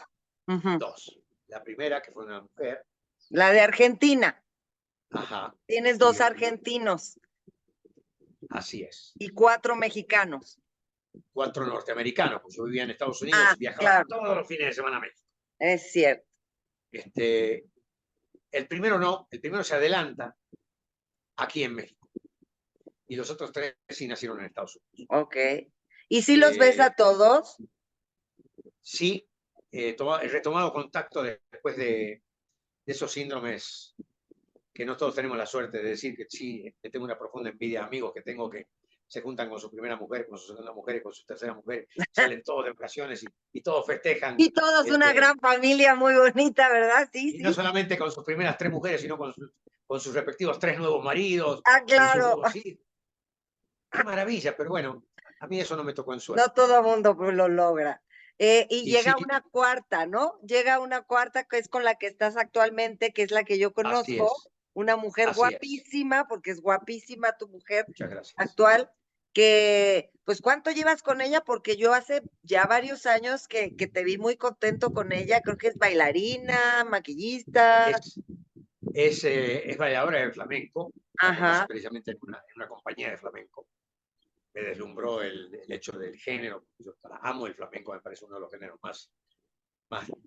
dos. Ujú. 2. La primera, que fue una mujer, La de Argentina. ajá, Tienes y dos argentinos así es. y cuatro mexicanos. 4 norteamericanos, pues yo vivía en Estados Unidos Ah, y viajaba claro, todos los fines de semana a México. es cierto. Este, el primero no, el primero se adelanta aquí en México. Y los otros 3 sí nacieron en Estados Unidos. Ok. ¿Y si los ves a Eh, todos? sí, he retomado contacto después de esos síndromes que no todos tenemos la suerte de decir que sí, tengo una profunda envidia de amigos que tengo que se juntan con su primera mujer, con su segunda mujer y con su tercera mujer, salen todos de ocasiones y todos festejan. Y todos una Este, gran familia muy bonita, ¿verdad? Sí, y no sí. solamente con sus primeras 3 mujeres, sino con sus respectivos 3 nuevos maridos Ah, y sus claro. nuevos hijos. Qué maravilla, pero bueno, a mí eso no me tocó en No suerte. todo mundo pues, lo logra. Y Y sí, llega una cuarta, ¿no? Llega una cuarta que es con la que estás actualmente, que es la que yo así conozco, es, una mujer así es. guapísima, porque es guapísima tu mujer Muchas gracias. actual, que, pues, ¿cuánto llevas con ella? Porque yo hace ya varios años que te vi muy contento con ella, creo que es bailarina, maquillista, Es, es bailadora de flamenco, la conocí ajá, precisamente en una compañía de flamenco. Me deslumbró el hecho del género. Yo amo el flamenco, me parece uno de los géneros más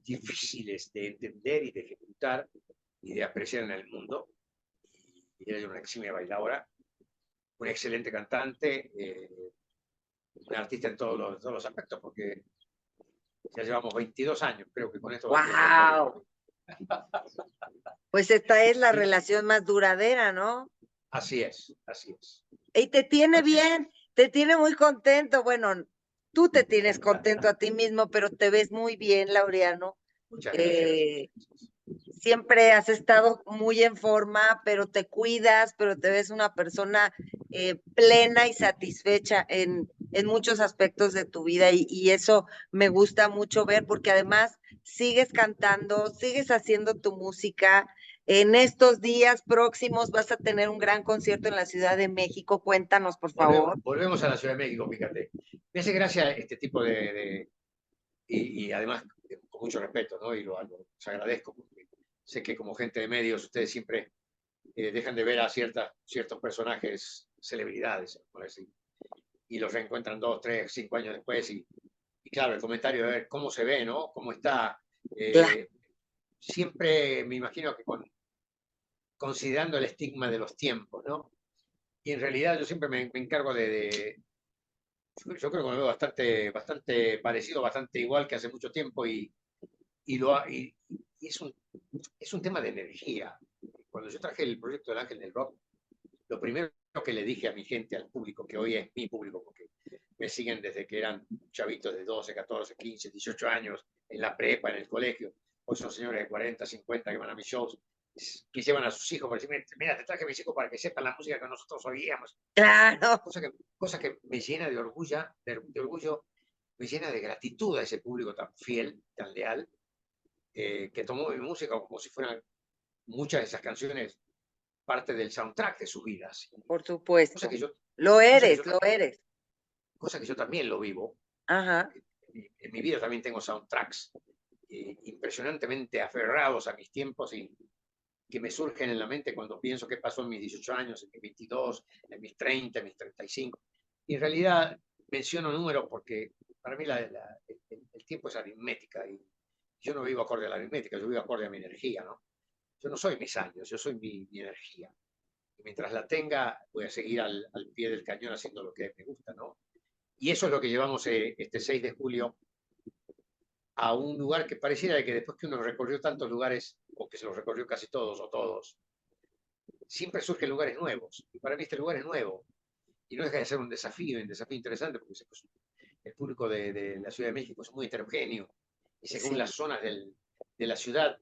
difíciles de entender y de ejecutar y de apreciar en el mundo. y ella es una eximia bailadora, una excelente cantante, una artista en todos los aspectos, porque ya llevamos 22 años, creo que con esto va a ser 30 años. ¡Wow! Pues esta es la Sí, relación más duradera, ¿no? así es, así es. Y te tiene bien, te tiene muy contento. Bueno, tú te tienes contento a ti mismo, pero te ves muy bien, Laureano. Muchas gracias. Eh, Siempre has estado muy en forma, pero te cuidas, pero te ves una persona plena y satisfecha en muchos aspectos de tu vida y eso me gusta mucho ver porque además sigues cantando, sigues haciendo tu música. En estos días próximos vas a tener un gran concierto en la Ciudad de México. Cuéntanos, por favor. Volvemos a la Ciudad de México, fíjate. Me hace gracia este tipo y además con mucho respeto, ¿no? Y los agradezco, porque sé que como gente de medios ustedes siempre dejan de ver a ciertos personajes, celebridades, por decir, y los reencuentran 2, 3, 5 años después y claro, el comentario de ver cómo se ve, ¿no? Cómo está. Claro. Siempre me imagino que considerando el estigma de los tiempos, ¿no? Y en realidad yo siempre me encargo yo creo que me veo bastante parecido, bastante igual que hace mucho tiempo y es un tema de energía. Cuando yo traje el proyecto del Ángel del Rock, lo primero que le dije a mi gente, al público, que hoy es mi público, porque me siguen desde que eran chavitos de 12, 14, 15, 18 años, en la prepa, en el colegio, hoy son señores de 40, 50 que van a mis shows, que llevan a sus hijos para decir, mira, te traje a mis hijos para que sepan la música que nosotros oíamos. Claro. Cosa que me llena de orgullo, me llena de gratitud a ese público tan fiel, tan leal, que tomó mi música como si fueran muchas de esas canciones parte del soundtrack de sus vidas. Por Cosa supuesto. que yo, Lo cosa que eres, yo, lo eres. cosa que yo también lo vivo. Ajá. En mi vida también tengo soundtracks impresionantemente aferrados a mis tiempos y que me surgen en la mente cuando pienso qué pasó en mis 18 años, en mis 22, en mis 30, en mis 35. Y en realidad menciono números porque para mí el tiempo es aritmética y yo no vivo acorde a la aritmética, yo vivo acorde a mi energía, ¿no? Yo no soy mis años, yo soy mi energía. Y mientras la tenga, voy a seguir al pie del cañón haciendo lo que me gusta, ¿no? Y eso es lo que llevamos este 6 de julio a un lugar que pareciera que después que uno recorrió tantos lugares, o que se los recorrió casi todos o todos, siempre surgen lugares nuevos. Y para mí este lugar es nuevo. Y no deja de ser un desafío interesante, porque pues, el público de la Ciudad de México es muy heterogéneo. Y según Sí. las zonas de la ciudad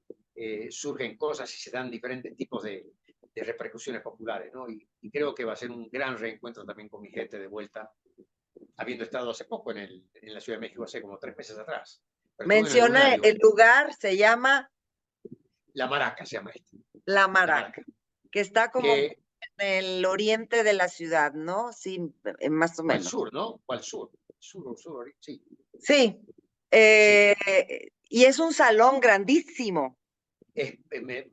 surgen cosas y se dan diferentes tipos de repercusiones populares, ¿no? Y creo que va a ser un gran reencuentro también con mi gente de vuelta, habiendo estado hace poco en la Ciudad de México, hace como 3 meses atrás. Pero estuve en el Menciona lunario, el lugar, se llama La Maraca se llama este, La La Maraca, Maraca, que está como que en el oriente de la ciudad, ¿no? Sí, más o o al menos. sur, ¿no? O al sur, sí, Sí. sí. Y es un salón grandísimo.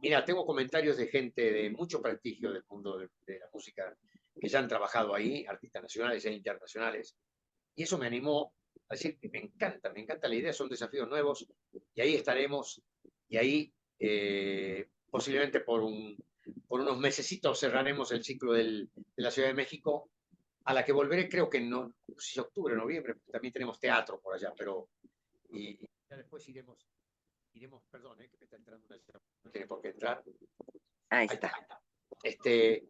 Mira, tengo comentarios de gente de mucho prestigio del mundo de la música que ya han trabajado ahí, artistas nacionales e internacionales, y eso me animó a decir que me encanta la idea, son desafíos nuevos, y ahí estaremos, y ahí posiblemente por unos mesecitos cerraremos el ciclo de la Ciudad de México, a la que volveré creo que no, si octubre, noviembre, también tenemos teatro por allá, pero y ya después perdón, que me está entrando una llamada, no tiene por qué entrar. Ahí Ahí está, está. ahí está.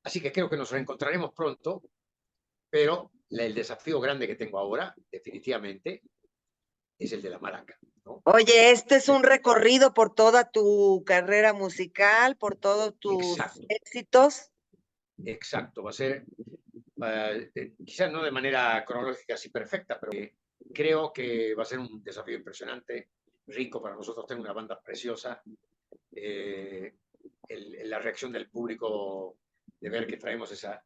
Así que creo que nos reencontraremos pronto, pero el desafío grande que tengo ahora, definitivamente, es el de la maraca, ¿no? Oye, este es un recorrido por toda tu carrera musical, por todos tus Exacto, éxitos. exacto. Va a ser, quizás no de manera cronológica así perfecta, pero creo que va a ser un desafío impresionante, rico para nosotros. Tengo una banda preciosa. Eh, la reacción del público de ver que traemos esa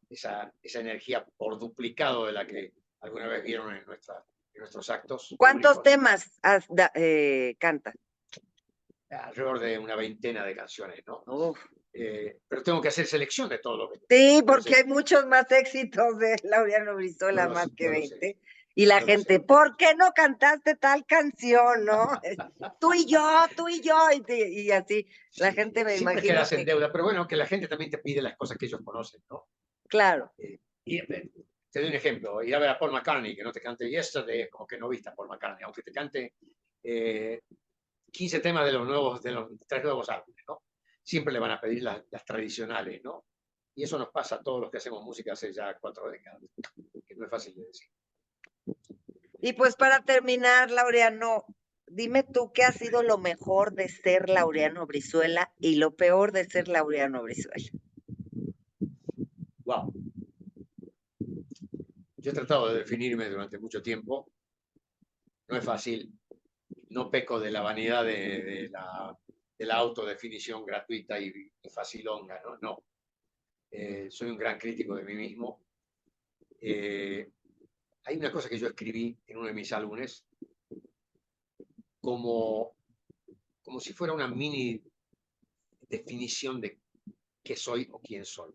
energía por duplicado de la que alguna vez vieron en nuestros actos ¿Cuántos públicos, temas cantas? alrededor de una veintena de canciones, ¿no? Uf. Pero tengo que hacer selección de todo lo que... Sí, porque Entonces, hay muchos más éxitos de Laureano Brizuela, más que yo lo sé. 20. Y la no lo sé. gente, ¿por qué no cantaste tal canción, no? Tú y yo, y así. La Sí, gente me siempre imagino quedas en que, deuda, pero bueno, que la gente también te pide las cosas que ellos conocen, ¿no? claro, Te doy un ejemplo, ir a ver a Paul McCartney, que no te cante Yesterday, es como que no viste a Paul McCartney, aunque te cante 15 temas de los 3 nuevos álbumes, ¿no? Siempre le van a pedir las tradicionales, ¿no? Y eso nos pasa a todos los que hacemos música hace ya 4 décadas, que no es fácil de decir. y pues para terminar, Laureano, dime tú qué ha sido lo mejor de ser Laureano Brizuela y lo peor de ser Laureano Brizuela. Wow. Yo he tratado de definirme durante mucho tiempo, no es fácil, no peco de la vanidad de la autodefinición gratuita y facilonga, ¿no? No. Soy un gran crítico de mí mismo. Hay una cosa que yo escribí en uno de mis álbumes como, como si fuera una mini definición de qué soy o quién soy.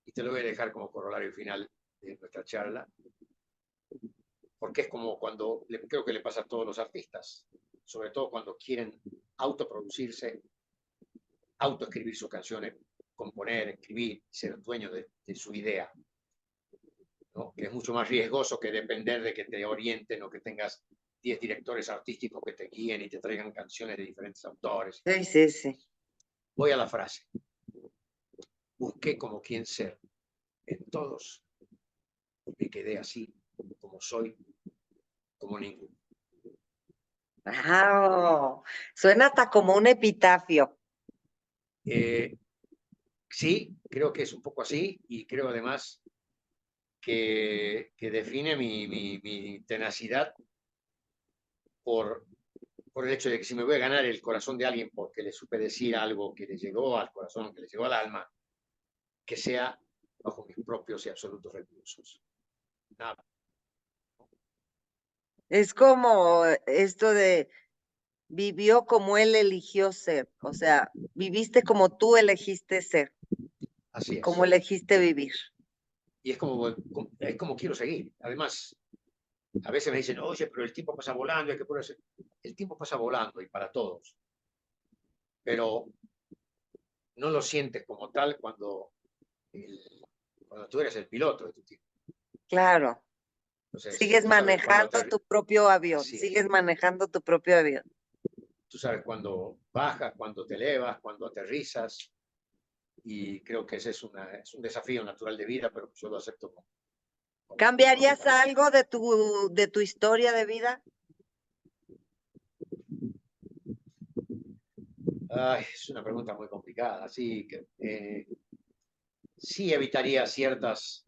Y te lo voy a dejar como corolario final de nuestra charla, porque es como cuando creo que le pasa a todos los artistas, sobre todo cuando quieren autoproducirse, autoescribir sus canciones, componer, escribir, ser dueño de su idea, ¿no? Que es mucho más riesgoso que depender de que te orienten o que tengas 10 directores artísticos que te guíen y te traigan canciones de diferentes autores. Sí, sí, sí. Voy a la frase. Busqué como quien ser en todos y me quedé así, como soy, como ninguno. Wow. Suena hasta como un epitafio. Eh, sí, creo que es un poco así y creo además que define mi tenacidad por, por el hecho de que si me voy a ganar el corazón de alguien porque le supe decir algo que le llegó al corazón, que le llegó al alma, que sea bajo mis propios y absolutos recursos. Nada. Es como esto de vivió como él eligió ser, o sea, viviste como tú elegiste ser, Así como es. elegiste vivir. Y es como quiero seguir. Además, a veces me dicen, oye, pero el tiempo pasa volando, hay que ponerse. El tiempo pasa volando y para todos, pero no lo sientes como tal el, cuando tú eres el piloto de tu tiempo. Claro, Entonces, sigues tú sabes cuándo manejando tu propio avión, así es. sigues manejando tu propio avión. Tú sabes cuándo bajas, cuándo te elevas, cuándo aterrizas. Y creo que ese es un desafío natural de vida, pero yo lo acepto como ¿Cambiarías tal. algo de tu historia de vida? Ay, es una pregunta muy complicada, así que sí evitaría ciertos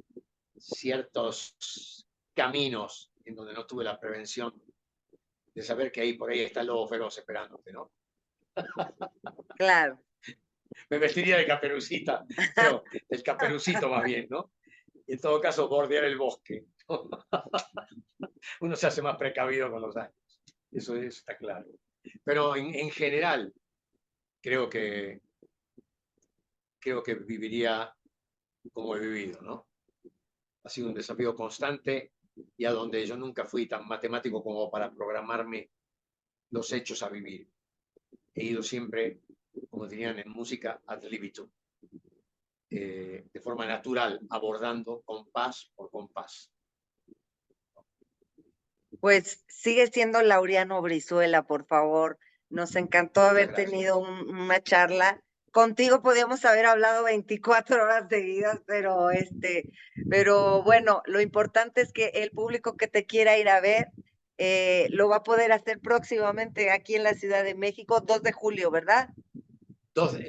caminos en donde no tuve la prevención de saber que ahí por ahí está el lobo feroz esperándote, ¿no? Claro. Me vestiría de caperucita, pero del caperucito más bien, ¿no? Y en todo caso, bordear el bosque. Uno se hace más precavido con los años, eso está claro. Pero en general, creo que, creo que viviría como he vivido, ¿no? Ha sido un desafío constante y a donde yo nunca fui tan matemático como para programarme los hechos a vivir. He ido siempre, como dirían en música, ad libitum, de forma natural, abordando compás por compás. Pues sigue siendo Laureano Brizuela, por favor. Nos encantó Muchas haber gracias. tenido una charla. Contigo podíamos haber hablado 24 horas seguidas, pero bueno, lo importante es que el público que te quiera ir a ver lo va a poder hacer próximamente aquí en la Ciudad de México, 2 de julio, ¿verdad?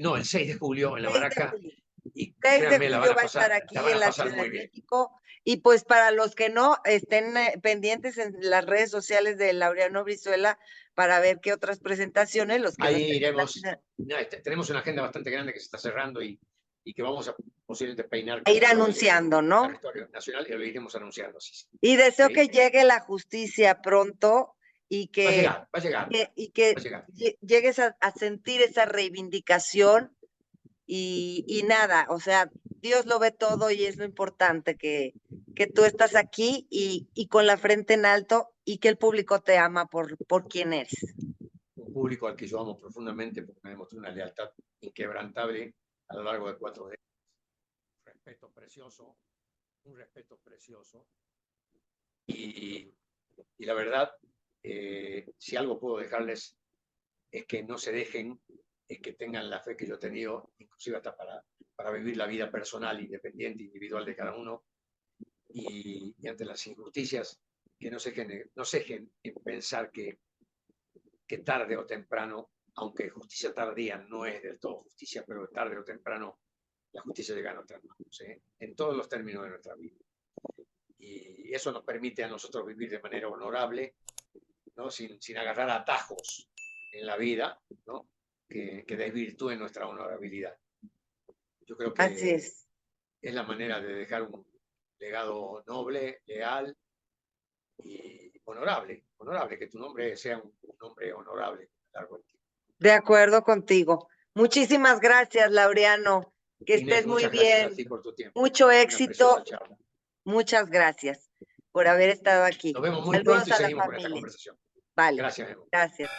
No, el 6 de julio en la 6 de Maraca julio. y 6 de créanme, julio va a estar la aquí van en a la pasar Ciudad de muy bien. México. Y pues para los que no, estén pendientes en las redes sociales de Laureano Brizuela para ver qué otras presentaciones, los que no Ahí estén en la iremos. ciudad, No, tenemos una agenda bastante grande que se está cerrando y que vamos a posiblemente peinar a con ir todo el anunciando, ¿no? territorio nacional y lo iremos anunciando así. Y deseo ¿Okay? que llegue la justicia pronto y Va a que, llegar, va a llegar, y va que a llegar. llegues a sentir esa reivindicación y nada, o sea, Dios lo ve todo y es lo importante que tú estás aquí y con la frente en alto y que el público te ama por quién eres. Un público al que yo amo profundamente porque me demostró una lealtad inquebrantable a lo largo de 4 décadas. Un respeto precioso. Y la verdad, si algo puedo dejarles es que no se dejen, es que tengan la fe que yo he tenido, inclusive hasta para vivir la vida personal, independiente, individual de cada uno, y ante las injusticias, que no se dejen en pensar que tarde o temprano, aunque justicia tardía no es del todo justicia, pero tarde o temprano la justicia llega a nuestras manos, en todos los términos de nuestra vida. Y eso nos permite a nosotros vivir de manera honorable, ¿no? sin agarrar atajos en la vida, ¿no? que desvirtúen nuestra honorabilidad. Yo creo Así que es. es la manera de dejar un legado noble, leal y honorable, que tu nombre sea un nombre honorable a lo largo del tiempo. De acuerdo contigo. Muchísimas gracias, Laureano. Que Inés, estés muy muchas gracias a bien. ti por tu tiempo. Mucho Una preciosa éxito. charla. Muchas gracias por haber estado aquí. Nos vemos muy Saludos pronto y a la seguimos con esta familia. conversación. Vale. Gracias, Memo. Gracias.